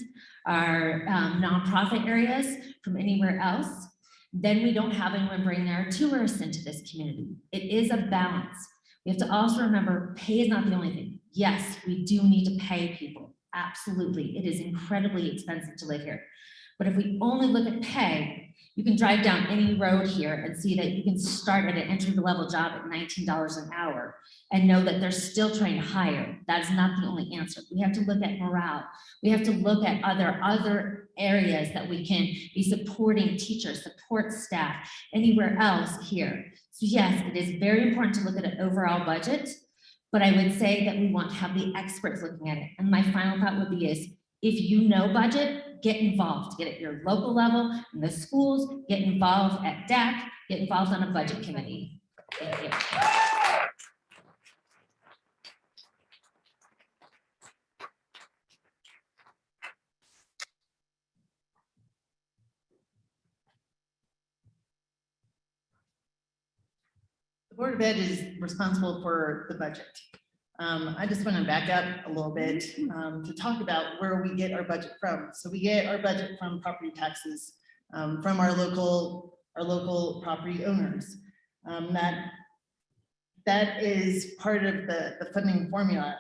our nonprofit areas, from anywhere else? Then we don't have anyone bringing our tourists into this community. It is a balance. We have to also remember pay is not the only thing. Yes, we do need to pay people. Absolutely. It is incredibly expensive to live here. But if we only look at pay, you can drive down any road here and see that you can start at an entry-level job at $19 an hour and know that they're still trying to hire. That is not the only answer. We have to look at morale. We have to look at other areas that we can be supporting teachers, support staff, anywhere else here. So yes, it is very important to look at an overall budget, but I would say that we want to have the experts looking at it. And my final thought would be is, if you know budget, get involved, get at your local level, in the schools, get involved at DAC, get involved on a budget committee. Thank you. The Board of Ed is responsible for the budget. I just want to back up a little bit to talk about where we get our budget from. So we get our budget from property taxes, from our local property owners. That is part of the funding formula.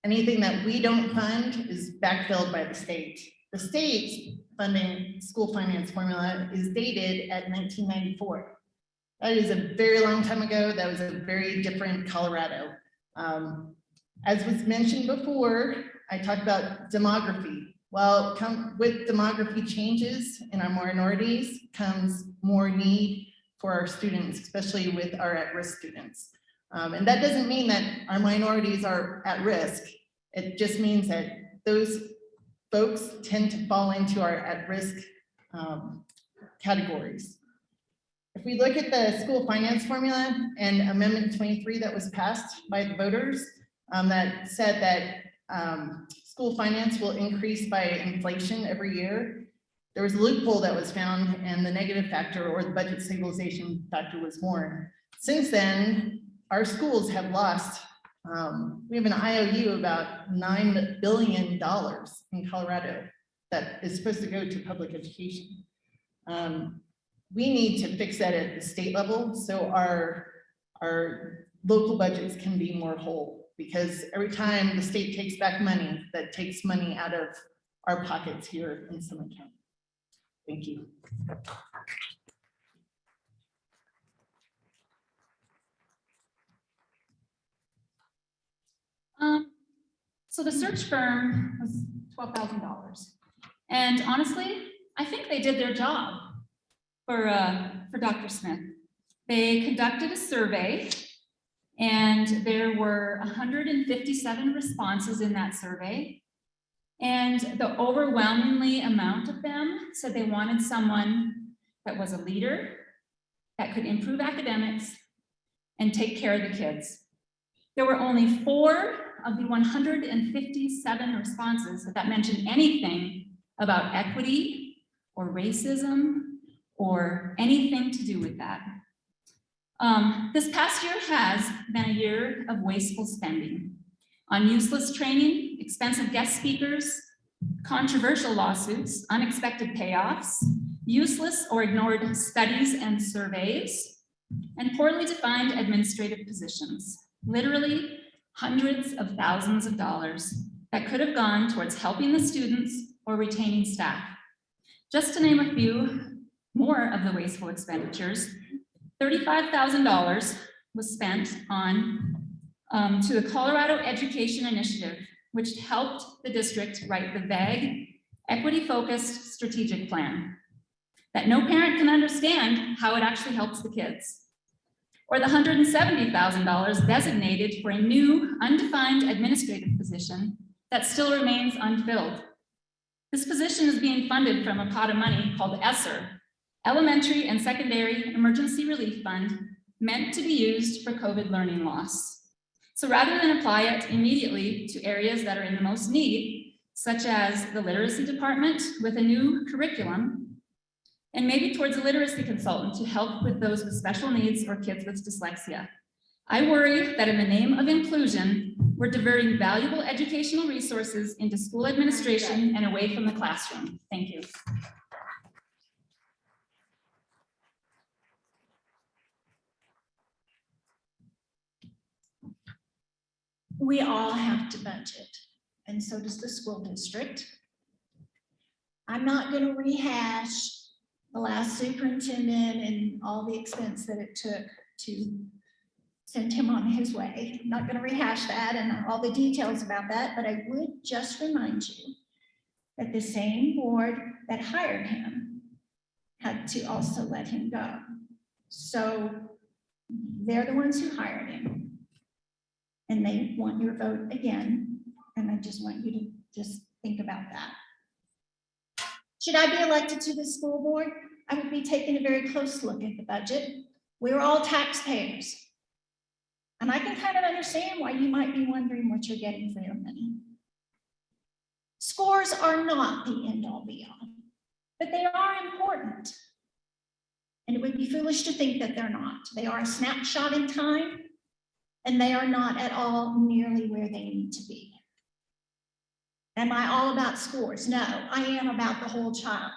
Anything that we don't fund is backfilled by the state. The state's funding school finance formula is dated at 1994. That is a very long time ago. That was a very different Colorado. As was mentioned before, I talked about demography. Well, with demography changes in our minorities comes more need for our students, especially with our at-risk students. And that doesn't mean that our minorities are at risk. It just means that those folks tend to fall into our at-risk categories. If we look at the school finance formula and Amendment 23 that was passed by the voters, that said that school finance will increase by inflation every year, there was a loophole that was found and the negative factor or the budget stabilization factor was born. Since then, our schools have lost, we have an IOU about $9 billion in Colorado that is supposed to go to public education. We need to fix that at the state level so our local budgets can be more whole, because every time the state takes back money, that takes money out of our pockets here in Summit County. Thank you. So the search firm was $12,000. And honestly, I think they did their job for Dr. Smith. They conducted a survey and there were 157 responses in that survey. And the overwhelmingly amount of them said they wanted someone that was a leader, that could improve academics and take care of the kids. There were only 4 of the 157 responses that mentioned anything about equity or racism or anything to do with that. This past year has been a year of wasteful spending on useless training, expensive guest speakers, controversial lawsuits, unexpected payoffs, useless or ignored studies and surveys, and poorly defined administrative positions. Literally hundreds of thousands of dollars that could have gone towards helping the students or retaining staff. Just to name a few more of the wasteful expenditures, $35,000 was spent on to the Colorado Education Initiative, which helped the district write the vague, equity-focused strategic plan that no parent can understand how it actually helps the kids. Or the $170,000 designated for a new undefined administrative position that still remains unfilled. This position is being funded from a pot of money called ESSER, Elementary and Secondary Emergency Relief Fund, meant to be used for COVID learning loss. So rather than apply it immediately to areas that are in the most need, such as the literacy department with a new curriculum, and maybe towards a literacy consultant to help with those with special needs or kids with dyslexia, I worry that in the name of inclusion, we're diverting valuable educational resources into school administration and away from the classroom. Thank you. We all have to budget, and so does the school district. I'm not going to rehash the last superintendent and all the expense that it took to send him on his way. I'm not going to rehash that and all the details about that, but I would just remind you that the same board that hired him had to also let him go. So they're the ones who hired him. And they want your vote again. And I just want you to just think about that. Should I be elected to the school board? I would be taking a very close look at the budget. We're all taxpayers. And I can kind of understand why you might be wondering what you're getting for your money. Scores are not the end all be all, but they are important. And it would be foolish to think that they're not. They are a snapshot in time. and they are not at all nearly where they need to be. Am I all about scores? No, I am about the whole child.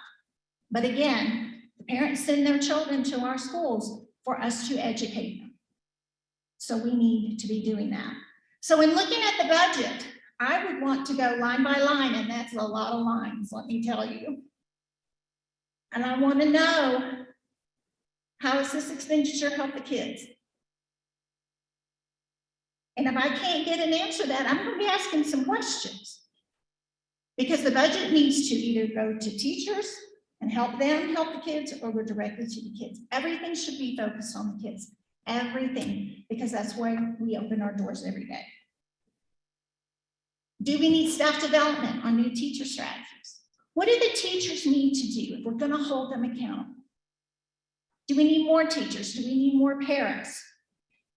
But again, the parents send their children to our schools for us to educate them. So we need to be doing that. So in looking at the budget, I would want to go line by line, and that's a lot of lines, let me tell you. And I want to know, how does this expenditure help the kids? And if I can't get an answer to that, I'm going to be asking some questions. Because the budget needs to either go to teachers and help them help the kids, or go directly to the kids. Everything should be focused on the kids. Everything, because that's where we open our doors every day. Do we need staff development on new teacher strategies? What do the teachers need to do if we're going to hold them accountable? Do we need more teachers? Do we need more parents?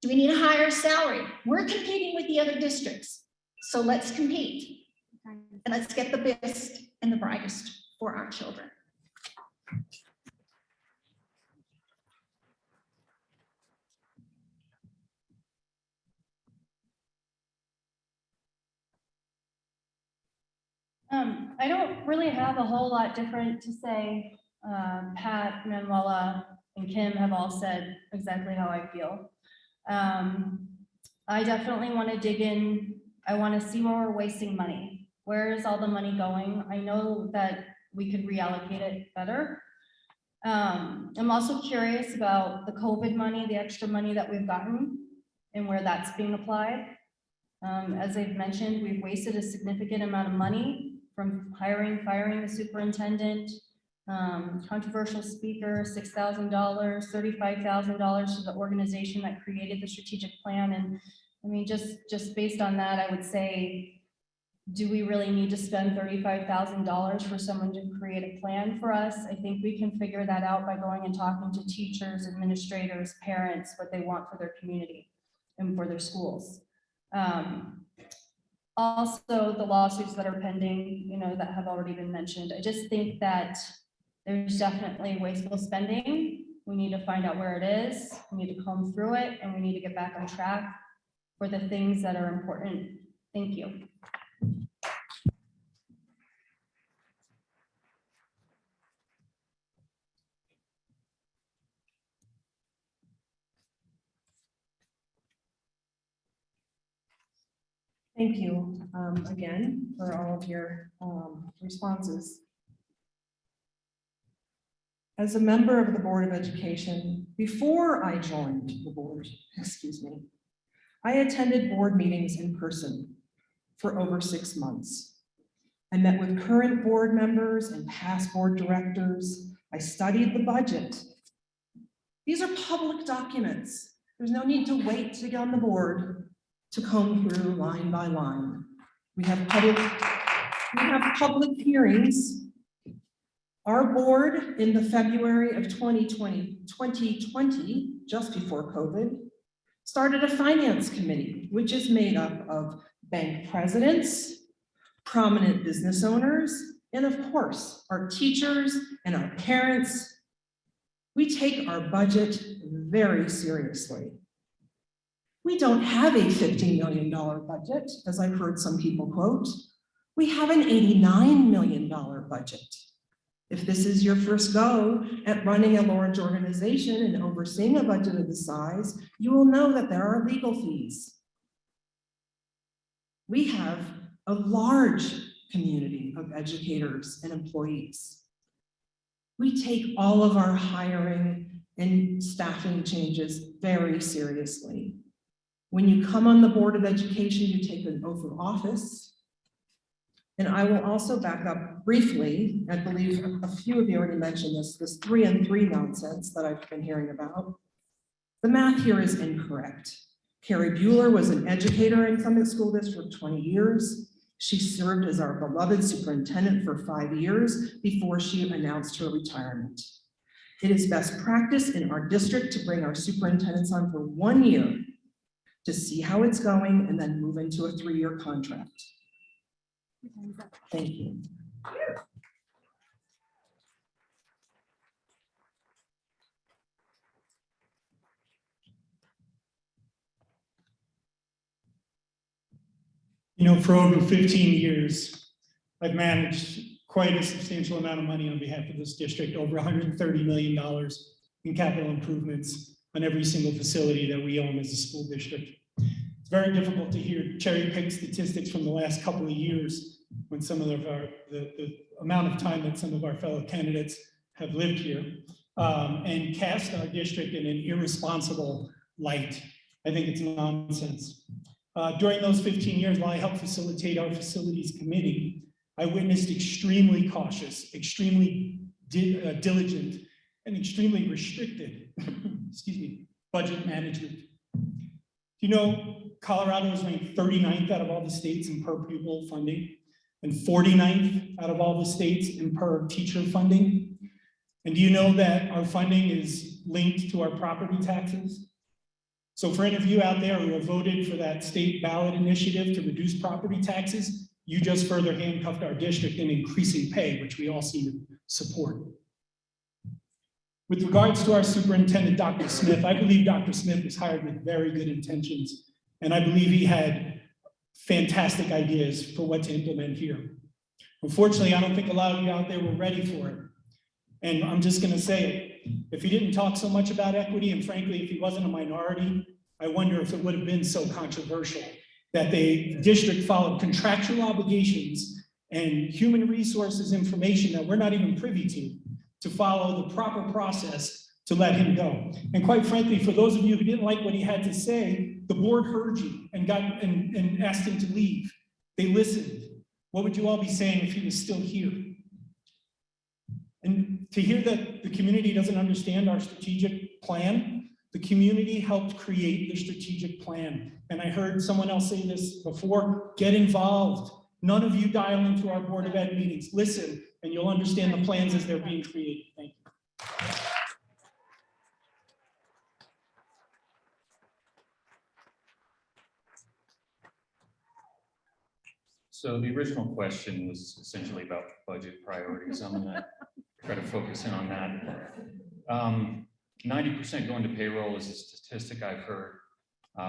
Do we need a higher salary? We're competing with the other districts, so let's compete. And let's get the best and the brightest for our children. I don't really have a whole lot different to say. Pat, Manuela, and Kim have all said exactly how I feel. I definitely want to dig in. I want to see where we're wasting money. Where is all the money going? I know that we could reallocate it better. I'm also curious about the COVID money, the extra money that we've gotten, and where that's being applied. As I've mentioned, we've wasted a significant amount of money from firing the superintendent, controversial speaker, $6,000, $35,000 to the organization that created the strategic plan. And I mean, just based on that, I would say, do we really need to spend $35,000 for someone to create a plan for us? I think we can figure that out by going and talking to teachers, administrators, parents, what they want for their community and for their schools. Also, the lawsuits that are pending, that have already been mentioned. I just think that there's definitely wasteful spending. We need to find out where it is. We need to comb through it, and we need to get back on track for the things that are important. Thank you. Thank you again for all of your responses. As a member of the Board of Education, before I joined the board, I attended board meetings in person for over 6 months. I met with current board members and past board directors. I studied the budget. These are public documents. There's no need to wait to get on the board to comb through line by line. We have public hearings. Our board in the February of 2020, just before COVID, started a finance committee, which is made up of bank presidents, prominent business owners, and of course, our teachers and our parents. We take our budget very seriously. We don't have a $50 million budget, as I've heard some people quote. We have an $89 million budget. If this is your first go at running a large organization and overseeing a budget of this size, you will know that there are legal fees. We have a large community of educators and employees. We take all of our hiring and staffing changes very seriously. When you come on the Board of Education, you take an oath of office. And I will also back up briefly. I believe a few of you already mentioned this 3 and 3 nonsense that I've been hearing about. The math here is incorrect. Carrie Bueller was an educator in Summit School District for 20 years. She served as our beloved superintendent for 5 years before she announced her retirement. It is best practice in our district to bring our superintendents on for 1 year to see how it's going and then move into a 3-year contract. Thank you. You know, for over 15 years, I've managed quite a substantial amount of money on behalf of this district, over $130 million in capital improvements on every single facility that we own as a school district. It's very difficult to hear cherry pick statistics from the last couple of years when some of the amount of time that some of our fellow candidates have lived here and cast our district in an irresponsible light. I think it's nonsense. During those 15 years, while I helped facilitate our facilities committee, I witnessed extremely cautious, extremely diligent, and extremely restricted, excuse me, budget management. You know, Colorado is ranked 39th out of all the states in per pupil funding and 49th out of all the states in per teacher funding. And do you know that our funding is linked to our property taxes? So for any of you out there who have voted for that state ballot initiative to reduce property taxes, you just further handcuffed our district in increasing pay, which we all seem to support. With regards to our superintendent, Dr. Smith, I believe Dr. Smith was hired with very good intentions, and I believe he had fantastic ideas for what to implement here. Unfortunately, I don't think a lot of you out there were ready for it. And I'm just gonna say it, if he didn't talk so much about equity, and frankly, if he wasn't a minority, I wonder if it would have been so controversial that the district followed contractual obligations and human resources information that we're not even privy to follow the proper process to let him go. And quite frankly, for those of you who didn't like what he had to say, the board heard you and asked him to leave. They listened. What would you all be saying if he was still here? And to hear that the community doesn't understand our strategic plan, the community helped create the strategic plan. And I heard someone else say this before, get involved. None of you dial into our Board of Ed meetings. Listen, and you'll understand the plans as they're being created. Thank you. So the original question was essentially about budget priorities. I'm gonna try to focus in on that. 90% going to payroll is a statistic I've heard.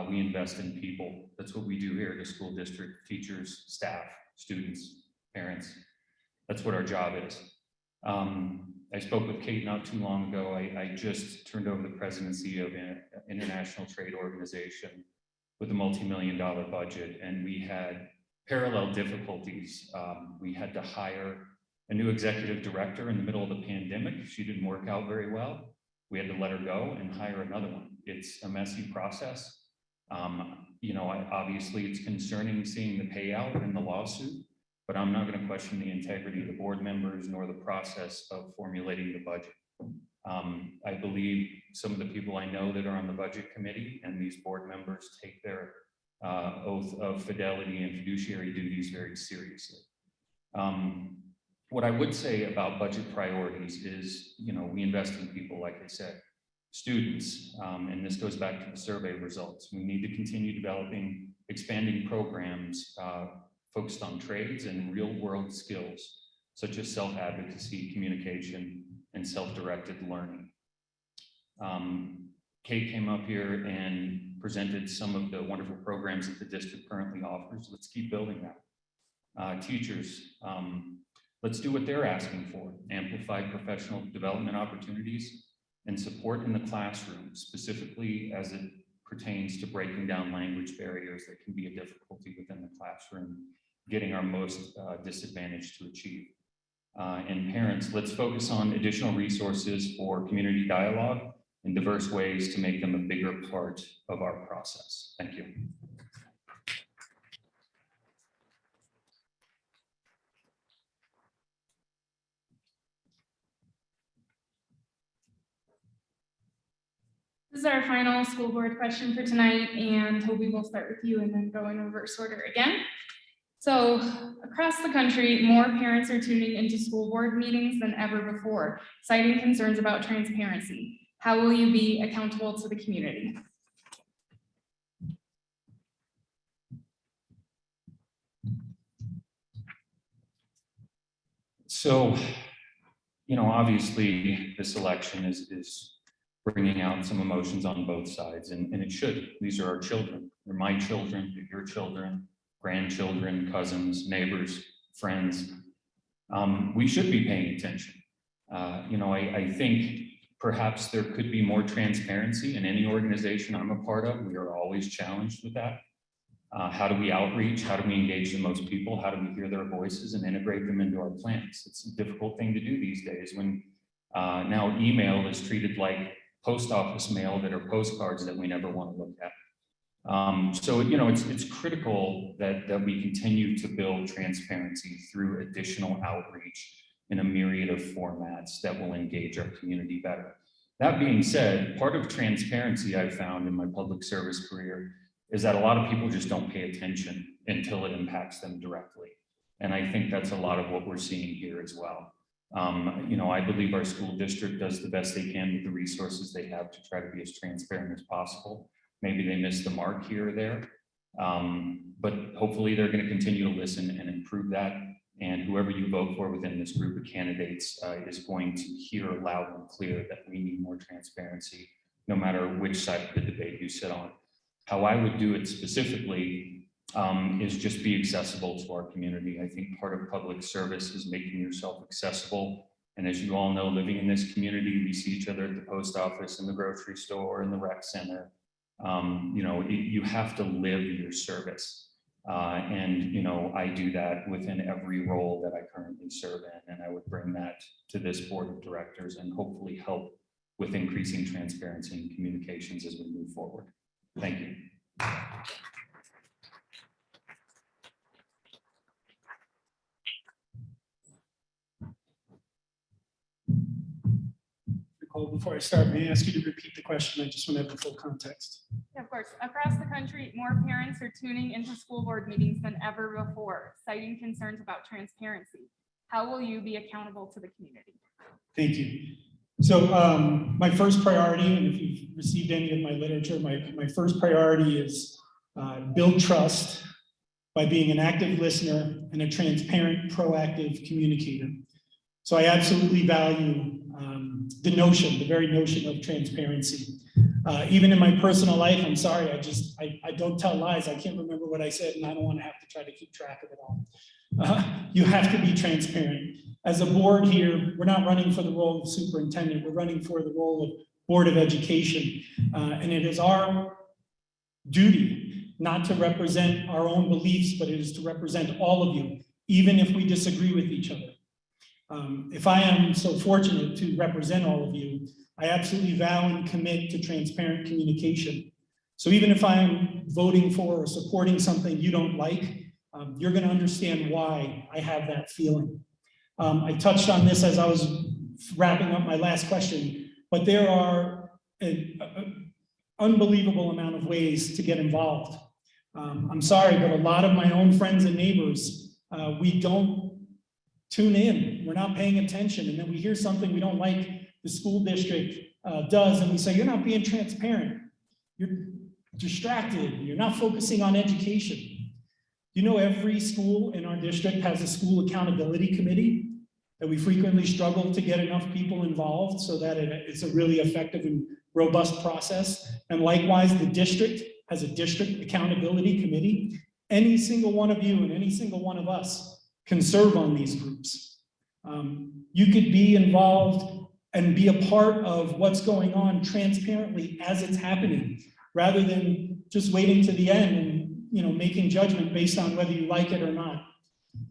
We invest in people. That's what we do here at the school district, teachers, staff, students, parents. That's what our job is. I spoke with Kate not too long ago. I just turned over the presidency of an international trade organization with a multi-million-dollar budget, and we had parallel difficulties. We had to hire a new executive director in the middle of the pandemic. She didn't work out very well. We had to let her go and hire another one. It's a messy process. You know, obviously it's concerning seeing the payout and the lawsuit, but I'm not going to question the integrity of the board members nor the process of formulating the budget. I believe some of the people I know that are on the budget committee and these board members take their oath of fidelity and fiduciary duties very seriously. What I would say about budget priorities is, you know, we invest in people, like I said, students, and this goes back to the survey results. We need to continue developing, expanding programs focused on trades and real world skills, such as self-advocacy, communication, and self-directed learning. Kate came up here and presented some of the wonderful programs that the district currently offers. Let's keep building that. Teachers, let's do what they're asking for, amplify professional development opportunities and support in the classroom, specifically as it pertains to breaking down language barriers that can be a difficulty within the classroom, getting our most disadvantaged to achieve. And parents, let's focus on additional resources for community dialogue in diverse ways to make them a bigger part of our process. Thank you. This is our final school board question for tonight, and Toby will start with you and then go in reverse order again. So across the country, more parents are tuning into school board meetings than ever before, citing concerns about transparency. How will you be accountable to the community? So, you know, obviously this election is bringing out some emotions on both sides, and it should. These are our children. They're my children, they're your children. grandchildren, cousins, neighbors, friends, we should be paying attention. I think perhaps there could be more transparency in any organization I'm a part of. We are always challenged with that. How do we outreach? How do we engage the most people? How do we hear their voices and integrate them into our plans? It's a difficult thing to do these days when now email is treated like post office mail that are postcards that we never want to look at. So, it's critical that we continue to build transparency through additional outreach in a myriad of formats that will engage our community better. That being said, part of transparency I've found in my public service career is that a lot of people just don't pay attention until it impacts them directly. And I think that's a lot of what we're seeing here as well. I believe our school district does the best they can with the resources they have to try to be as transparent as possible. Maybe they missed the mark here or there, but hopefully they're going to continue to listen and improve that. And whoever you vote for within this group of candidates is going to hear loud and clear that we need more transparency, no matter which side of the debate you sit on. How I would do it specifically is just be accessible to our community. I think part of public service is making yourself accessible. And as you all know, living in this community, we see each other at the post office, in the grocery store, in the rec center. You have to live your service. I do that within every role that I currently serve in. And I would bring that to this board of directors and hopefully help with increasing transparency and communications as we move forward. Thank you. Nicole, before I start, may I ask you to repeat the question? I just want to have the full context. Yeah, of course. Across the country, more parents are tuning into school board meetings than ever before, citing concerns about transparency. How will you be accountable to the community? Thank you. So my first priority, and if you've received any of my literature, my first priority is build trust by being an active listener and a transparent, proactive communicator. So I absolutely value the very notion of transparency. Even in my personal life, I'm sorry, I don't tell lies. I can't remember what I said, and I don't want to have to try to keep track of it all. You have to be transparent. As a board here, we're not running for the role of superintendent, we're running for the role of Board of Education. And it is our duty not to represent our own beliefs, but it is to represent all of you, even if we disagree with each other. If I am so fortunate to represent all of you, I absolutely vow and commit to transparent communication. So even if I'm voting for or supporting something you don't like, you're going to understand why I have that feeling. I touched on this as I was wrapping up my last question, but there are an unbelievable amount of ways to get involved. I'm sorry, but a lot of my own friends and neighbors, we don't tune in. We're not paying attention. And then we hear something we don't like the school district does, and we say, you're not being transparent. You're distracted. You're not focusing on education. Every school in our district has a school accountability committee that we frequently struggle to get enough people involved so that it's a really effective and robust process. And likewise, the district has a district accountability committee. Any single one of you and any single one of us can serve on these groups. You could be involved and be a part of what's going on transparently as it's happening, rather than just waiting to the end and making judgment based on whether you like it or not.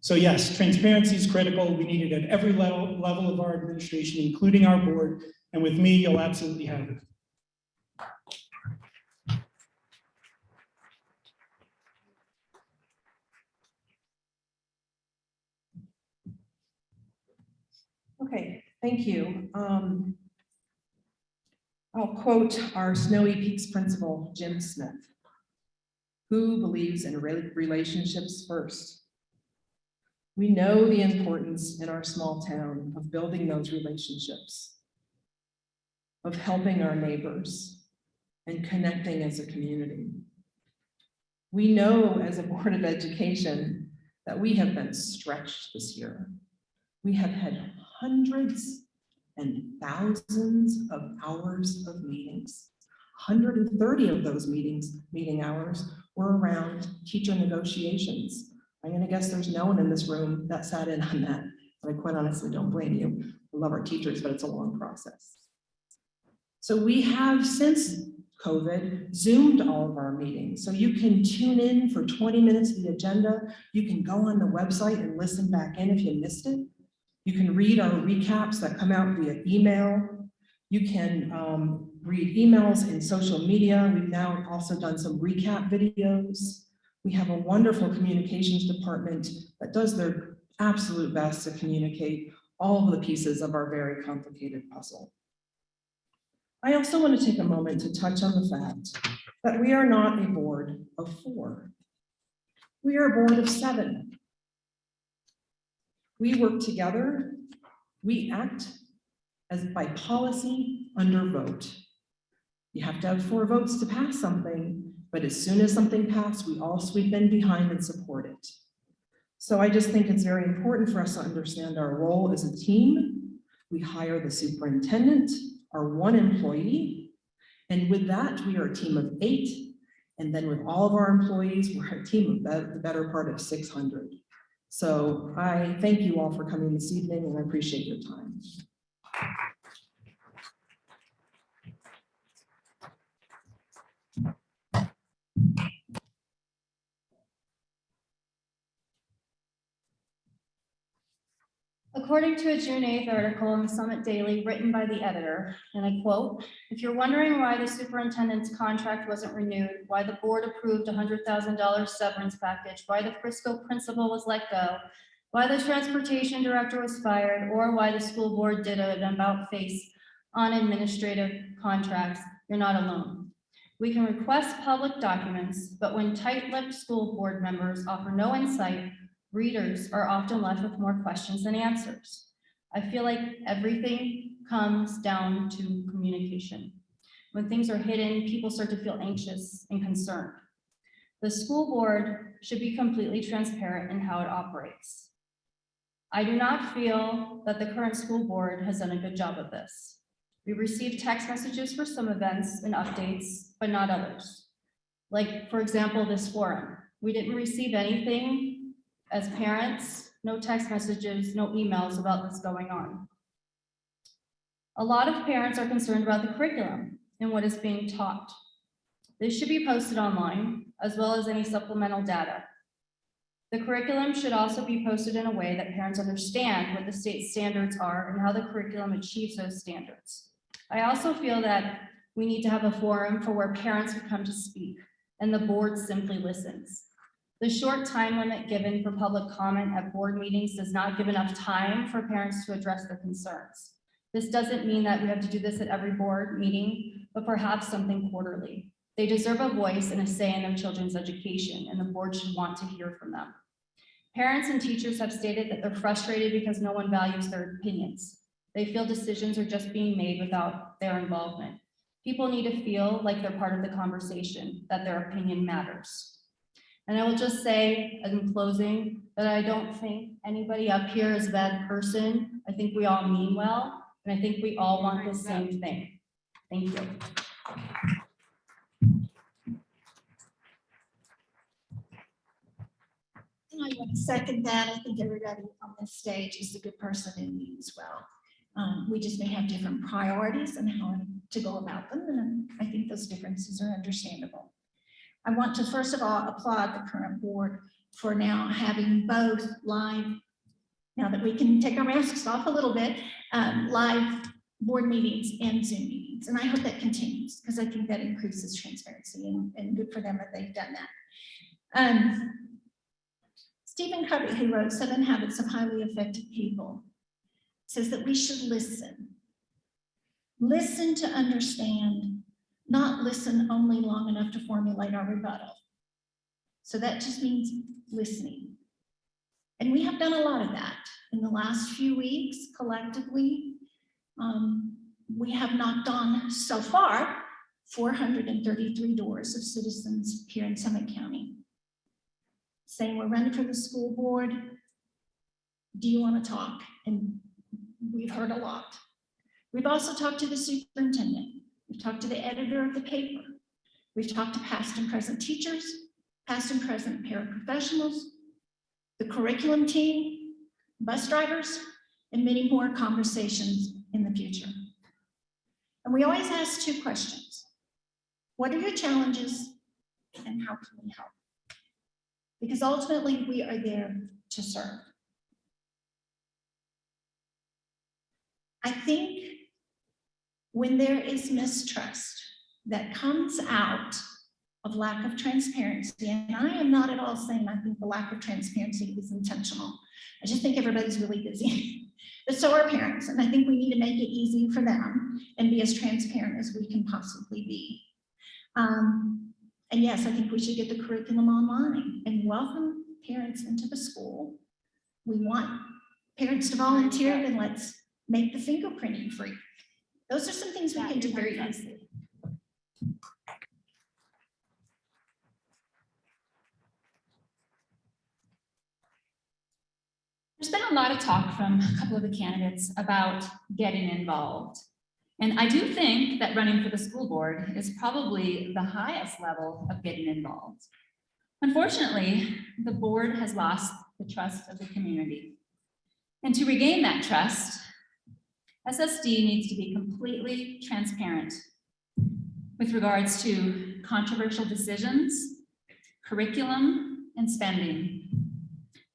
So yes, transparency is critical. We need it at every level of our administration, including our board. And with me, you'll absolutely have it. Okay, thank you. I'll quote our Snowy Peaks principal, Jim Smith. Who believes in relationships first? We know the importance in our small town of building those relationships, of helping our neighbors and connecting as a community. We know as a Board of Education that we have been stretched this year. We have had hundreds and thousands of hours of meetings. 130 of those meeting hours were around teacher negotiations. I'm gonna guess there's no one in this room that sat in on that, but I quite honestly don't blame you. I love our teachers, but it's a long process. So we have, since COVID, Zoomed all of our meetings. So you can tune in for 20 minutes of the agenda. You can go on the website and listen back in if you missed it. You can read our recaps that come out via email. You can read emails in social media. We've now also done some recap videos. We have a wonderful communications department that does their absolute best to communicate all of the pieces of our very complicated puzzle. I also want to take a moment to touch on the fact that we are not a board of 4. We are a board of 7. We work together. We act as by policy under vote. You have to have 4 votes to pass something, but as soon as something passed, we all sweep in behind and support it. So I just think it's very important for us to understand our role as a team. We hire the superintendent, our 1 employee, and with that, we are a team of 8. And then with all of our employees, we're a team of the better part of 600. So I thank you all for coming this evening, and I appreciate your time. According to a June 8th article in the Summit Daily written by the editor, and I quote, "If you're wondering why the superintendent's contract wasn't renewed, why the board approved a $100,000 severance package, why the Frisco principal was let go, why the transportation director was fired, or why the school board did an about face on administrative contracts, you're not alone. We can request public documents, but when tight-lipped school board members offer no insight, readers are often left with more questions than answers. I feel like everything comes down to communication. When things are hidden, people start to feel anxious and concerned. The school board should be completely transparent in how it operates. I do not feel that the current school board has done a good job of this. We received text messages for some events and updates, but not others. Like, for example, this forum. We didn't receive anything as parents, no text messages, no emails about this going on. A lot of parents are concerned about the curriculum and what is being taught. This should be posted online, as well as any supplemental data. The curriculum should also be posted in a way that parents understand what the state standards are and how the curriculum achieves those standards. I also feel that we need to have a forum for where parents can come to speak and the board simply listens. The short time limit given for public comment at board meetings does not give enough time for parents to address their concerns. This doesn't mean that we have to do this at every board meeting, but perhaps something quarterly. They deserve a voice and a say in their children's education, and the board should want to hear from them. Parents and teachers have stated that they're frustrated because no one values their opinions. They feel decisions are just being made without their involvement. People need to feel like they're part of the conversation, that their opinion matters. And I will just say in closing that I don't think anybody up here is a bad person. I think we all mean well, and I think we all want the same thing. Thank you. And I want to second that. I think everybody on this stage is a good person in me as well. We just may have different priorities and how to go about them, and I think those differences are understandable. I want to first of all applaud the current board for now having both live, now that we can take our masks off a little bit, live board meetings and Zoom meetings. And I hope that continues because I think that increases transparency and good for them that they've done that. Stephen Covey, who wrote 7 Habits of Highly Effective People, says that we should listen. Listen to understand, not listen only long enough to formulate our rebuttal. So that just means listening. And we have done a lot of that in the last few weeks collectively. We have knocked on so far 433 doors of citizens here in Summit County, saying we're running for the school board. Do you want to talk? And we've heard a lot. We've also talked to the superintendent. We've talked to the editor of the paper. We've talked to past and present teachers. past and present paraprofessionals, the curriculum team, bus drivers, and many more conversations in the future. And we always ask two questions. What are your challenges and how can we help? Because ultimately we are there to serve. I think when there is mistrust that comes out of lack of transparency, and I am not at all saying I think the lack of transparency is intentional. I just think everybody's really busy. But so are parents, and I think we need to make it easy for them and be as transparent as we can possibly be. And yes, I think we should get the curriculum online and welcome parents into the school. We want parents to volunteer, then let's make the fingerprinting free. Those are some things we can do very easily. There's been a lot of talk from a couple of the candidates about getting involved. And I do think that running for the school board is probably the highest level of getting involved. Unfortunately, the board has lost the trust of the community. And to regain that trust, SSD needs to be completely transparent with regards to controversial decisions, curriculum, and spending.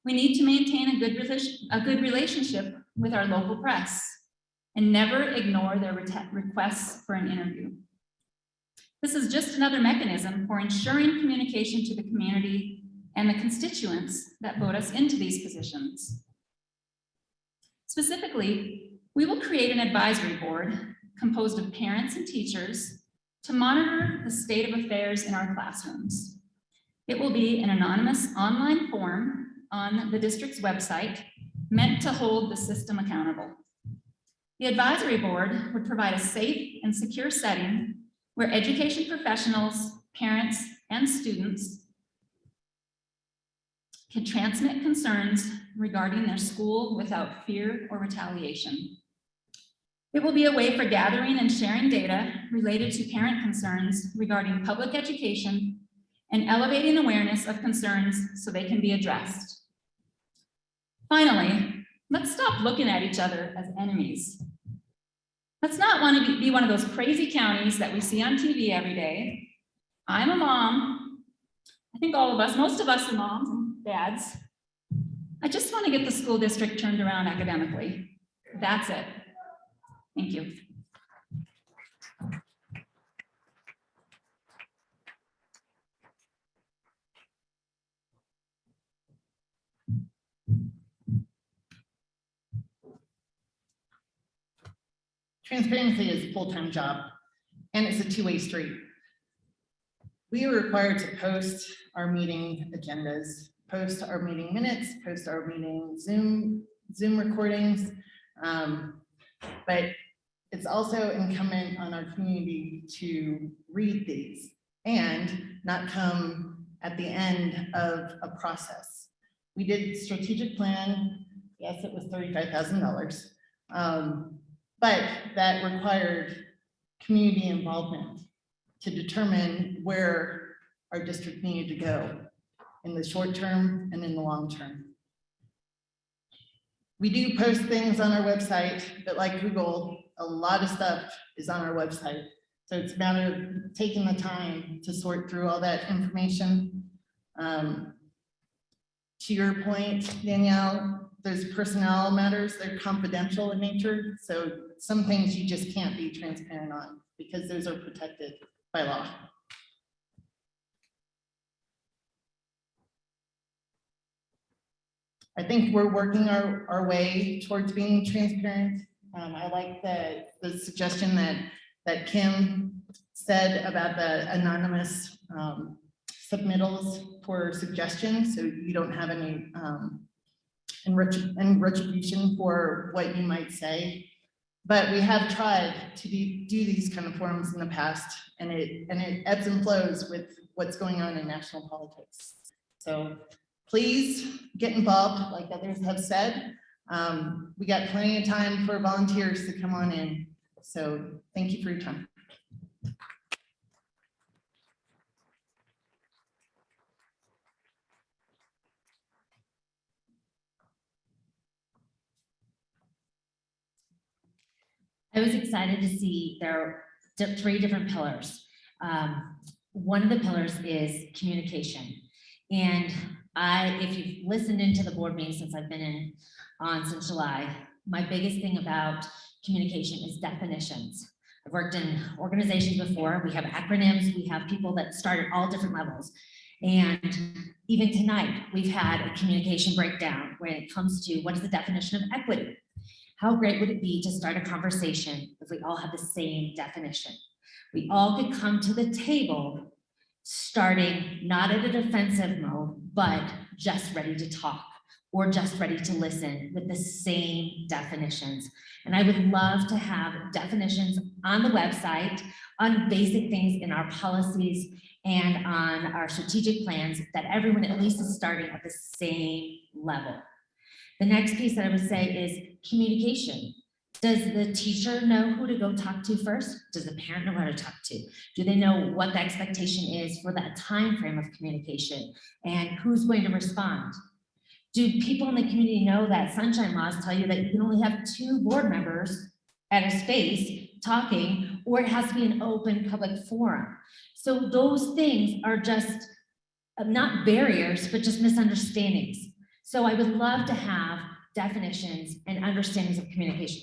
We need to maintain a good relationship with our local press and never ignore their requests for an interview. This is just another mechanism for ensuring communication to the community and the constituents that vote us into these positions. Specifically, we will create an advisory board composed of parents and teachers to monitor the state of affairs in our classrooms. It will be an anonymous online forum on the district's website meant to hold the system accountable. The advisory board would provide a safe and secure setting where education professionals, parents, and students can transmit concerns regarding their school without fear or retaliation. It will be a way for gathering and sharing data related to parent concerns regarding public education and elevating awareness of concerns so they can be addressed. Finally, let's stop looking at each other as enemies. Let's not want to be one of those crazy counties that we see on TV every day. I'm a mom. I think all of us, most of us are moms and dads. I just want to get the school district turned around academically. That's it. Thank you. Transparency is a full-time job, and it's a two-way street. We are required to post our meeting agendas, post our meeting minutes, post our meeting Zoom recordings, but it's also incumbent on our community to read these and not come at the end of a process. We did strategic plan. Yes, it was $35,000. But that required community involvement to determine where our district needed to go in the short term and in the long term. We do post things on our website, but like Google, a lot of stuff is on our website. So it's a matter of taking the time to sort through all that information. To your point, Danielle, there's personnel matters, they're confidential in nature. So some things you just can't be transparent on because those are protected by law. I think we're working our way towards being transparent. I like the suggestion that Kim said about the anonymous submittals for suggestions, so you don't have any retribution for what you might say. But we have tried to do these kind of forums in the past, and it ebbs and flows with what's going on in national politics. So please get involved, like others have said. We got plenty of time for volunteers to come on in. So thank you for your time. I was excited to see there are three different pillars. One of the pillars is communication. And if you've listened into the board meeting since I've been on since July, my biggest thing about communication is definitions. I've worked in organizations before. We have acronyms. We have people that start at all different levels. And even tonight, we've had a communication breakdown when it comes to what is the definition of equity. How great would it be to start a conversation if we all have the same definition? We all could come to the table starting not at a defensive mode, but just ready to talk or just ready to listen with the same definitions. And I would love to have definitions on the website on basic things in our policies and on our strategic plans that everyone at least is starting at the same level. The next piece that I would say is communication. Does the teacher know who to go talk to first? Does the parent know how to talk to? Do they know what the expectation is for that time frame of communication and who's going to respond? Do people in the community know that sunshine laws tell you that you can only have 2 board members at a space talking, or it has to be an open public forum? So those things are just not barriers, but just misunderstandings. So I would love to have definitions and understandings of communication.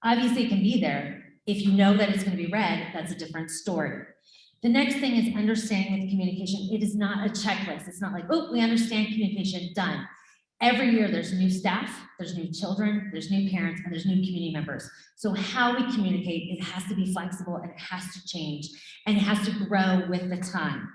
Obviously, it can be there. If you know that it's going to be read, that's a different story. The next thing is understanding with communication. It is not a checklist. It's not like, oh, we understand communication, done. Every year there's new staff, there's new children, there's new parents, and there's new community members. So how we communicate, it has to be flexible and it has to change and it has to grow with the time.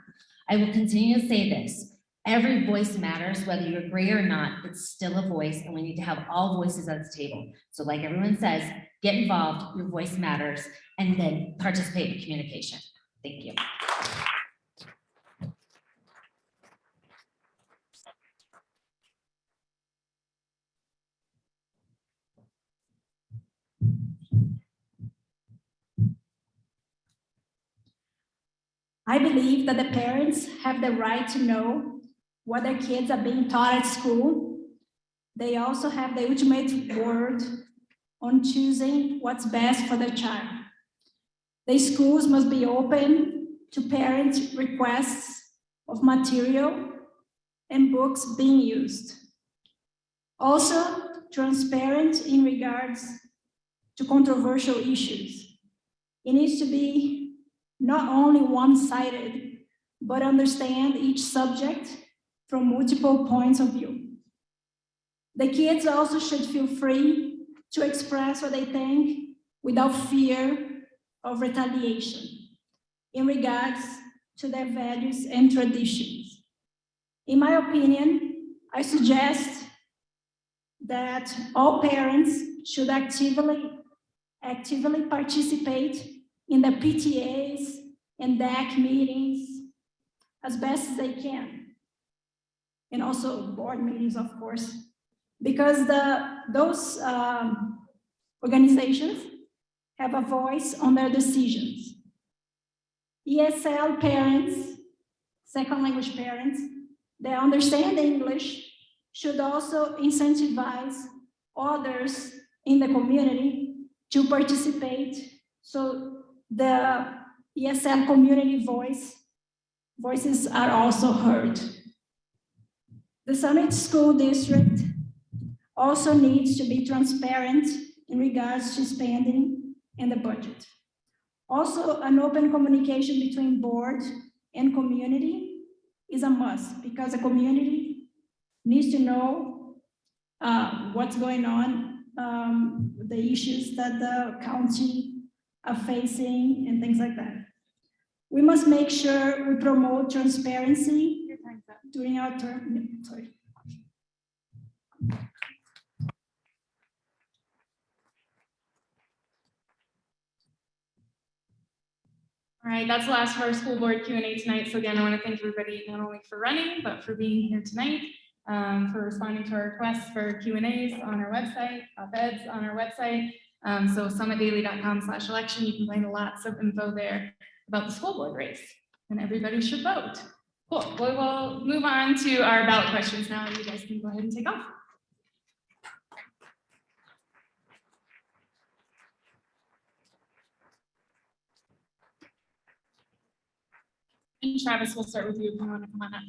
I will continue to say this. Every voice matters, whether you agree or not, it's still a voice and we need to have all voices at the table. So like everyone says, get involved, your voice matters, and then participate in communication. Thank you. I believe that the parents have the right to know what their kids are being taught at school. They also have the ultimate word on choosing what's best for their child. The schools must be open to parent requests of material and books being used. Also, transparent in regards to controversial issues. It needs to be not only one-sided, but understand each subject from multiple points of view. The kids also should feel free to express what they think without fear of retaliation in regards to their values and traditions. In my opinion, I suggest that all parents should actively participate in the PTAs and DAC meetings as best as they can. And also board meetings, of course, because those organizations have a voice on their decisions. ESL parents, second language parents, that understand English should also incentivize others in the community to participate, so the ESL community voices are also heard. The Summit School District also needs to be transparent in regards to spending and the budget. Also, an open communication between board and community is a must, because the community needs to know what's going on, the issues that the county are facing and things like that. We must make sure we promote transparency during our term. Sorry. All right, that's the last of our school board Q&A tonight. So again, I want to thank everybody not only for running, but for being here tonight, for responding to our requests for Q&As on our website, op-eds on our website. So summitdaily.com/election, you can find lots of info there about the school board race, and everybody should vote. Cool, we will move on to our ballot questions now. You guys can go ahead and take off. And Travis, we'll start with you if you want to come on up.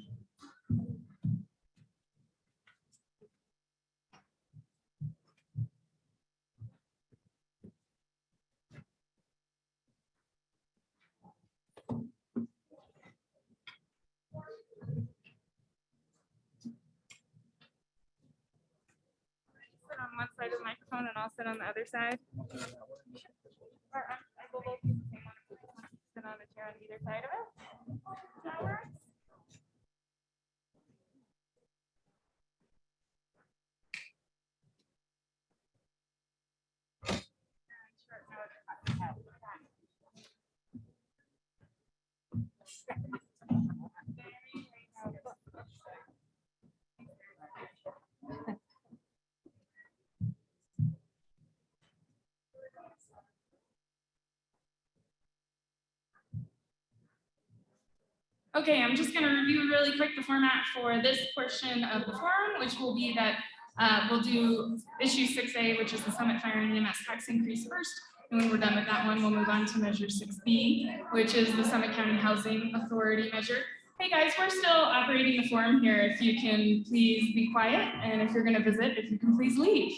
Sit on one side of the microphone and I'll sit on the other side. Or I will both use the same one if you want to sit on a chair on either side of it. That works. Okay, I'm just going to review really quick the format for this portion of the forum, which will be that we'll do issue 6A, which is the Summit Fire and EMS tax increase first. And when we're done with that one, we'll move on to measure 6B, which is the Summit County Housing Authority measure. Hey guys, we're still operating the forum here. If you can please be quiet, and if you're going to visit, if you can please leave.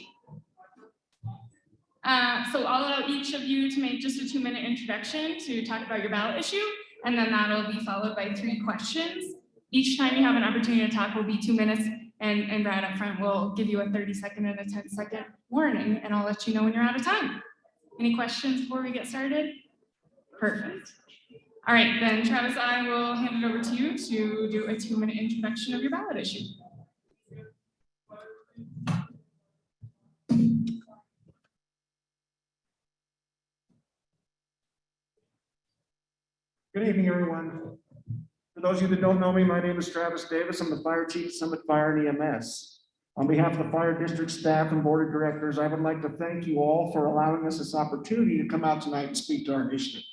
So I'll allow each of you to make just a 2-minute introduction to talk about your ballot issue. And then that'll be followed by 3 questions. Each time you have an opportunity to talk will be 2 minutes, and Brad up front will give you a 30-second and a 10-second warning, and I'll let you know when you're out of time. Any questions before we get started? Perfect. All right, then Travis, I will hand it over to you to do a 2-minute introduction of your ballot issue. Good evening, everyone. For those of you that don't know me, my name is Travis Davis. I'm the Fire Chief, Summit Fire and EMS. On behalf of the Fire District staff and Board of Directors, I would like to thank you all for allowing us this opportunity to come out tonight and speak to our initiative.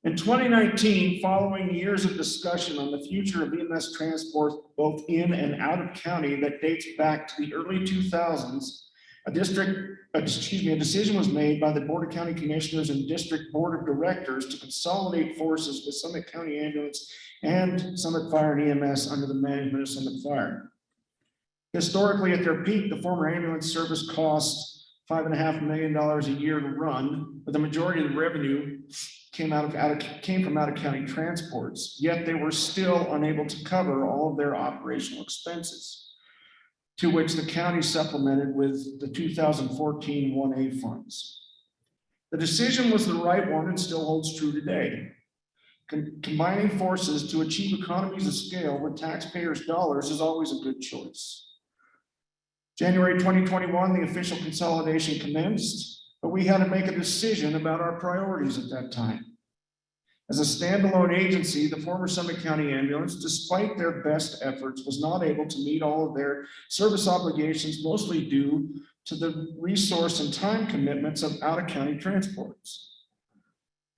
In 2019, following years of discussion on the future of EMS transport, both in and out of county that dates back to the early 2000s, a decision was made by the Board of County Commissioners and District Board of Directors to consolidate forces with Summit County Ambulance and Summit Fire and EMS under the management of Summit Fire. Historically, at their peak, the former ambulance service cost $5.5 million a year to run, but the majority of the revenue came from out-of-county transports, yet they were still unable to cover all of their operational expenses, to which the county supplemented with the 2014 1A funds. The decision was the right one and still holds true today. Combining forces to achieve economies of scale with taxpayers' dollars is always a good choice. January 2021, the official consolidation commenced, but we had to make a decision about our priorities at that time. As a standalone agency, the former Summit County Ambulance, despite their best efforts, was not able to meet all of their service obligations, mostly due to the resource and time commitments of out-of-county transports.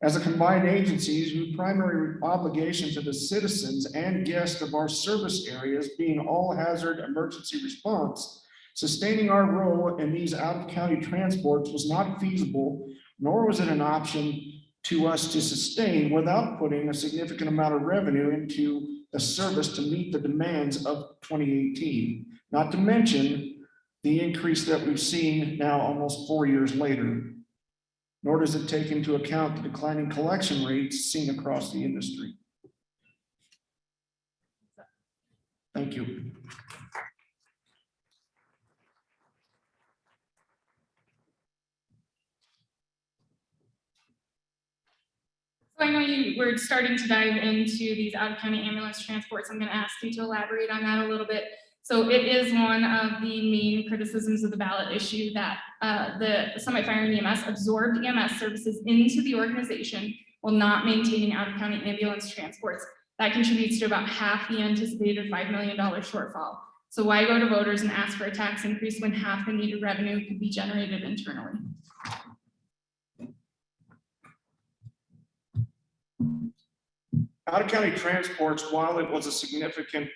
As a combined agency, whose primary obligation to the citizens and guests of our service areas being all hazard emergency response, sustaining our role in these out-of-county transports was not feasible, nor was it an option to us to sustain without putting a significant amount of revenue into the service to meet the demands of 2018. Not to mention the increase that we've seen now almost 4 years later. Nor does it take into account the declining collection rates seen across the industry. Thank you. So I know you were starting to dive into these out-of-county ambulance transports. I'm going to ask you to elaborate on that a little bit. So it is one of the main criticisms of the ballot issue that the Summit Fire and EMS absorbed EMS services into the organization while not maintaining out-of-county ambulance transports. That contributes to about half the anticipated $5 million shortfall. So why go to voters and ask for a tax increase when half the needed revenue could be generated internally? Out-of-county transports, while it was a significant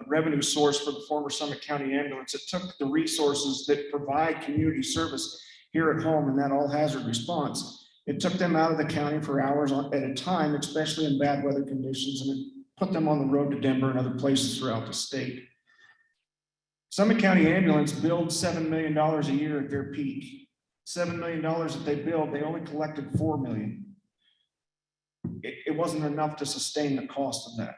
revenue source for the former Summit County Ambulance, it took the resources that provide community service here at home and that all hazard response It took them out of the county for hours at a time, especially in bad weather conditions, and it put them on the road to Denver and other places throughout the state. Summit County Ambulance billed $7 million a year at their peak. $7 million that they billed, they only collected $4 million. It wasn't enough to sustain the cost of that.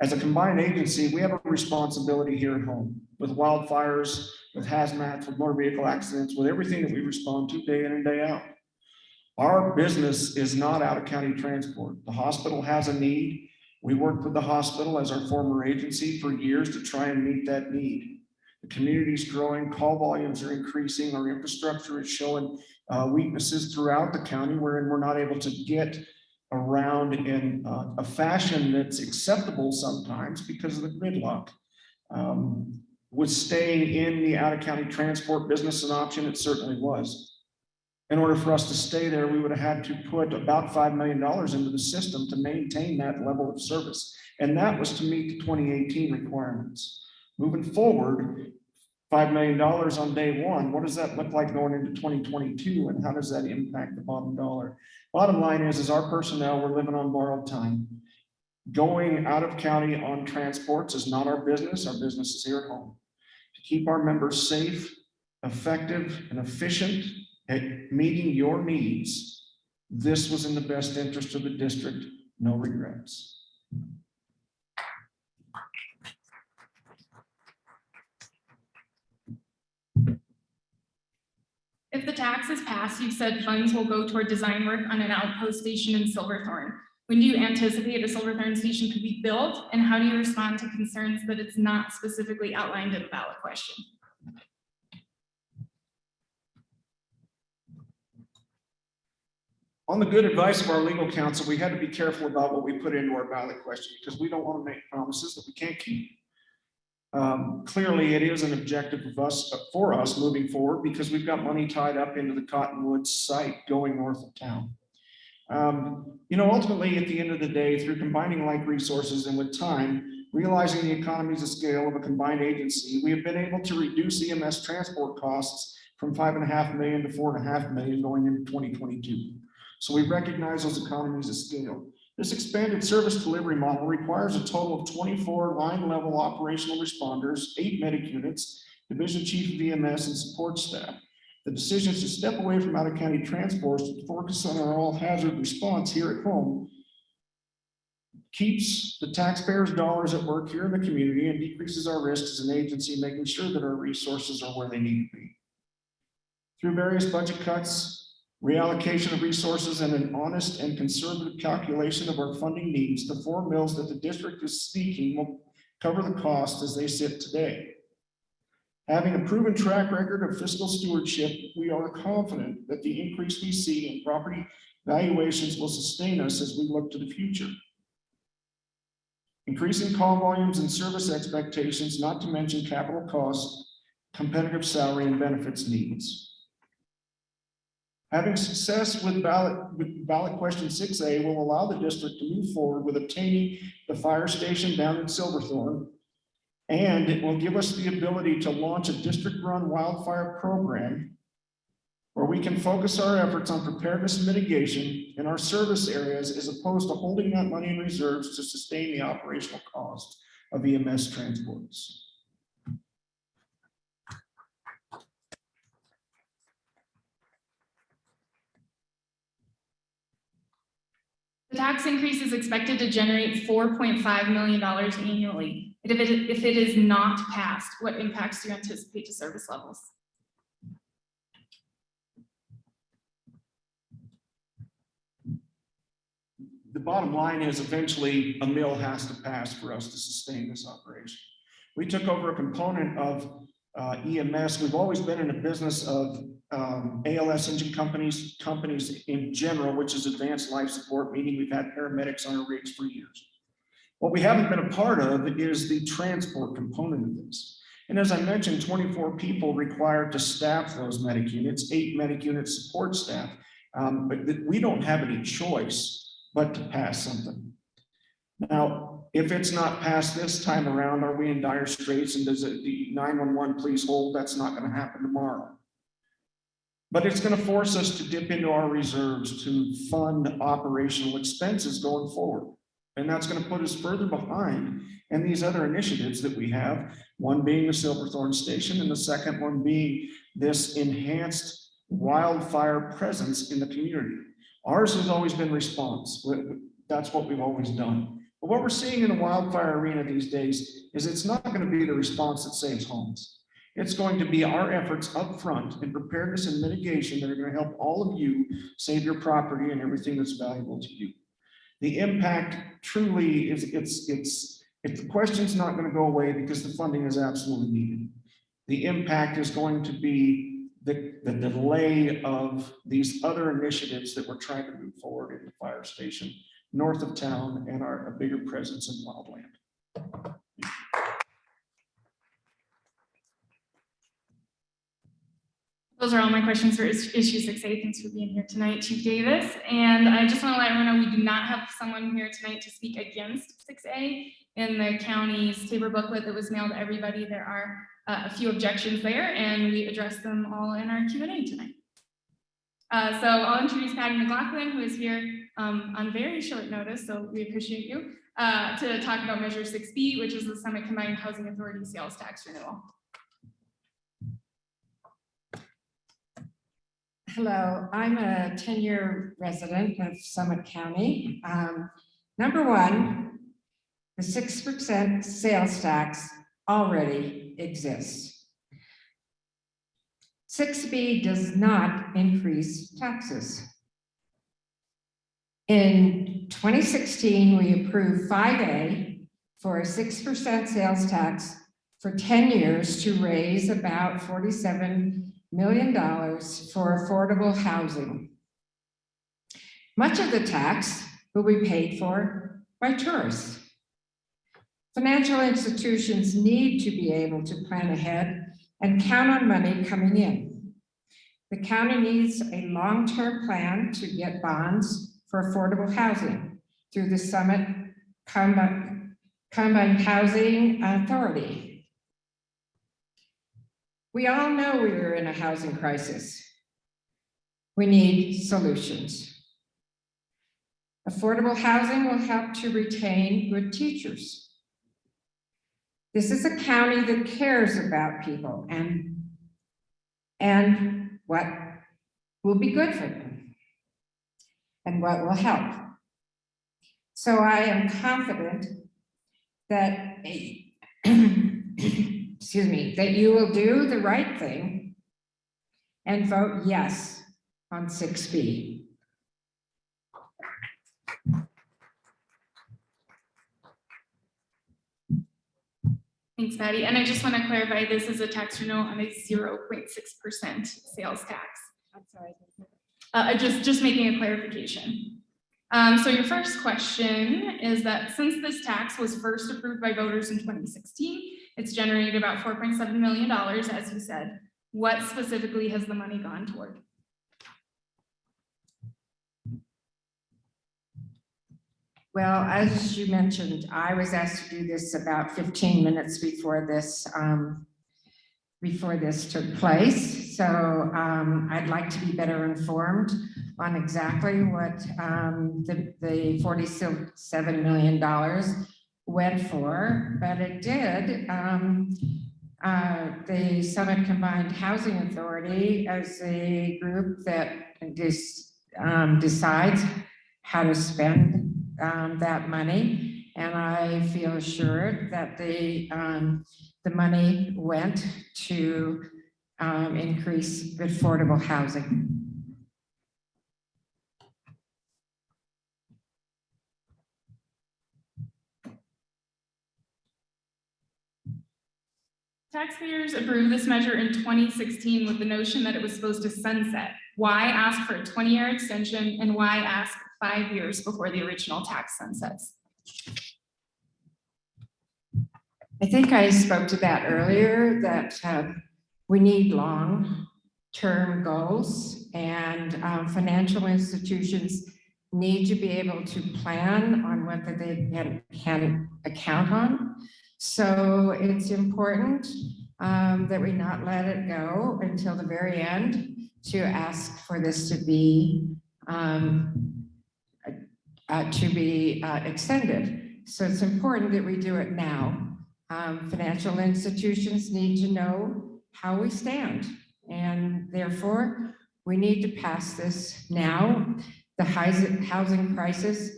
As a combined agency, we have a responsibility here at home with wildfires, with hazmat, with motor vehicle accidents, with everything that we respond to day in and day out. Our business is not out of county transport. The hospital has a need. We worked with the hospital as our former agency for years to try and meet that need. The community's growing, call volumes are increasing, our infrastructure is showing weaknesses throughout the county wherein we're not able to get around in a fashion that's acceptable sometimes because of the gridlock. Was staying in the out-of-county transport business an option? It certainly was. In order for us to stay there, we would have had to put about $5 million into the system to maintain that level of service. And that was to meet the 2018 requirements. Moving forward, $5 million on day one, what does that look like going into 2022? And how does that impact the bottom dollar? Bottom line is our personnel, we're living on borrowed time. Going out of county on transports is not our business. Our business is here at home. To keep our members safe, effective, and efficient at meeting your needs, this was in the best interest of the district. No regrets. If the tax is passed, you've said funds will go toward design work on an outpost station in Silverthorne. When do you anticipate a Silverthorne station could be built? And how do you respond to concerns that it's not specifically outlined in the ballot question? On the good advice of our legal counsel, we had to be careful about what we put into our ballot question because we don't want to make promises that we can't keep. Clearly, it is an objective for us moving forward because we've got money tied up into the Cottonwoods site going north of town. Ultimately, at the end of the day, through combining like resources and with time, realizing the economies of scale of a combined agency, we have been able to reduce EMS transport costs from $5.5 million to $4.5 million going into 2022. So we recognize those economies of scale. This expanded service delivery model requires a total of 24 line level operational responders, 8 medic units, division chief of EMS and support staff. The decision to step away from out-of-county transports to focus on our all-hazard response here at home keeps the taxpayers' dollars at work here in the community and decreases our risk as an agency, making sure that our resources are where they need to be. Through various budget cuts, reallocation of resources, and an honest and conservative calculation of our funding needs, the 4 mills that the district is seeking will cover the cost as they sit today. Having a proven track record of fiscal stewardship, we are confident that the increase we see in property valuations will sustain us as we look to the future. Increasing call volumes and service expectations, not to mention capital costs, competitive salary and benefits needs. Having success with ballot question 6A will allow the district to move forward with obtaining the fire station down in Silverthorne, and it will give us the ability to launch a district-run wildfire program where we can focus our efforts on preparedness and mitigation in our service areas as opposed to holding that money in reserves to sustain the operational cost of EMS transports. The tax increase is expected to generate $4.5 million annually. If it is not passed, what impacts do you anticipate to service levels? The bottom line is eventually a mill has to pass for us to sustain this operation. We took over a component of EMS. We've always been in a business of ALS engine companies in general, which is advanced life support, meaning we've had paramedics on our rigs for years. What we haven't been a part of is the transport component of this. And as I mentioned, 24 people required to staff those medic units, 8 medic unit support staff. But we don't have any choice but to pass something. Now, if it's not passed this time around, are we in dire straits and does the 911 please hold? That's not going to happen tomorrow. But it's going to force us to dip into our reserves to fund operational expenses going forward. And that's going to put us further behind in these other initiatives that we have, one being the Silverthorne Station and the second one being this enhanced wildfire presence in the community. Ours has always been response. That's what we've always done. But what we're seeing in the wildfire arena these days is it's not going to be the response that saves homes. It's going to be our efforts up front in preparedness and mitigation that are going to help all of you save your property and everything that's valuable to you. The impact truly is, the question's not going to go away because the funding is absolutely needed. The impact is going to be the delay of these other initiatives that we're trying to move forward in the fire station north of town and a bigger presence in wildland. Those are all my questions for issue 6A. Thanks for being here tonight, Chief Davis. And I just want to let everyone know we do not have someone here tonight to speak against 6A. In the county's Tabor booklet that was mailed to everybody, there are a few objections there, and we addressed them all in our Q&A tonight. So I'll introduce Patty McLaughlin, who is here on very short notice, so we appreciate you, to talk about Measure 6B, which is the Summit Combined Housing Authority sales tax renewal. Hello, I'm a 10-year resident of Summit County. Number one, the 6% sales tax already exists. 6B does not increase taxes. In 2016, we approved 5A for a 6% sales tax for 10 years to raise about $47 million for affordable housing. Much of the tax will be paid for by tourists. Financial institutions need to be able to plan ahead and count on money coming in. The county needs a long-term plan to get bonds for affordable housing through the Summit Combined Housing Authority. We all know we are in a housing crisis. We need solutions. Affordable housing will help to retain good teachers. This is a county that cares about people and what will be good for them and what will help. So I am confident that excuse me, that you will do the right thing and vote yes on 6B. Thanks, Patty. And I just want to clarify, this is a tax renewal on a 0.6% sales tax. I'm sorry. Just making a clarification. So your first question is that since this tax was first approved by voters in 2016, it's generated about $4.7 million, as you said. What specifically has the money gone toward? Well, as you mentioned, I was asked to do this about 15 minutes before this took place. So I'd like to be better informed on exactly what the $47 million went for, but it did. The Summit Combined Housing Authority as a group that decides how to spend that money, and I feel assured that the money went to increase affordable housing. Taxpayers approved this measure in 2016 with the notion that it was supposed to sunset. Why ask for a 20-year extension, and why ask 5 years before the original tax sunsets? I think I spoke to that earlier, that we need long-term goals, and financial institutions need to be able to plan on what they can account on. So it's important that we not let it go until the very end to ask for this to be extended. So it's important that we do it now. Financial institutions need to know how we stand, and therefore we need to pass this now. The housing crisis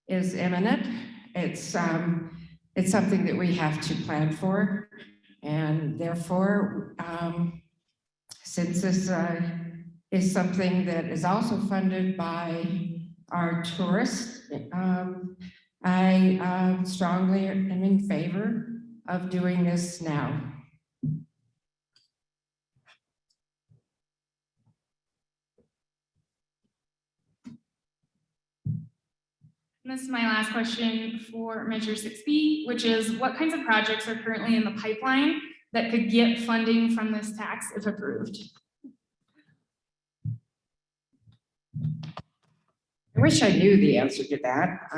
is imminent. It's something that we have to plan for, and therefore, since this is something that is also funded by our tourists, I strongly am in favor of doing this now. And this is my last question for Measure 6B, which is what kinds of projects are currently in the pipeline that could get funding from this tax if approved? I wish I knew the answer to that.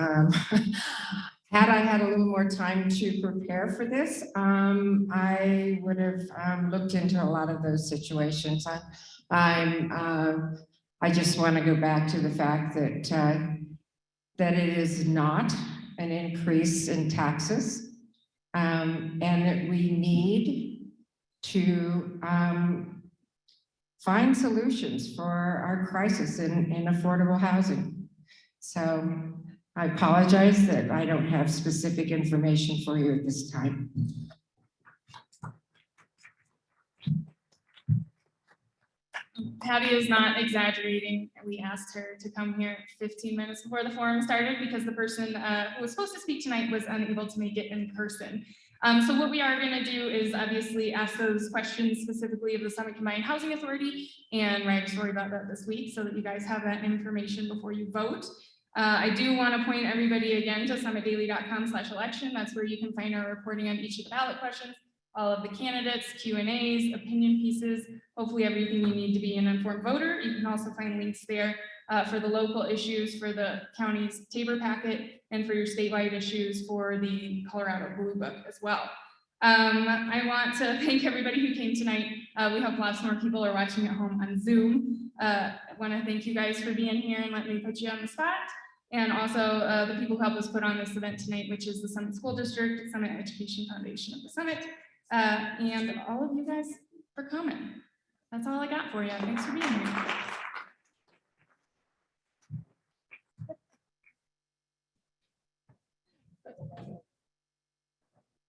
Had I had a little more time to prepare for this, I would have looked into a lot of those situations. I just want to go back to the fact that it is not an increase in taxes, and that we need to find solutions for our crisis in affordable housing. So I apologize that I don't have specific information for you at this time. Patty is not exaggerating. We asked her to come here 15 minutes before the forum started because the person who was supposed to speak tonight was unable to make it in person. So what we are going to do is obviously ask those questions specifically of the Summit Combined Housing Authority and write a story about that this week so that you guys have that information before you vote. I do want to point everybody again to summitdaily.com/election. That's where you can find our reporting on each of the ballot questions, all of the candidates, Q&As, opinion pieces, hopefully everything you need to be an informed voter. You can also find links there for the local issues for the county's Tabor packet and for your statewide issues for the Colorado Blue Book as well. I want to thank everybody who came tonight. We hope lots more people are watching at home on Zoom. I want to thank you guys for being here and let me put you on the spot. And also the people who helped us put on this event tonight, which is the Summit School District, Summit Education Foundation of the Summit, and all of you guys for coming. That's all I got for you. Thanks for being here.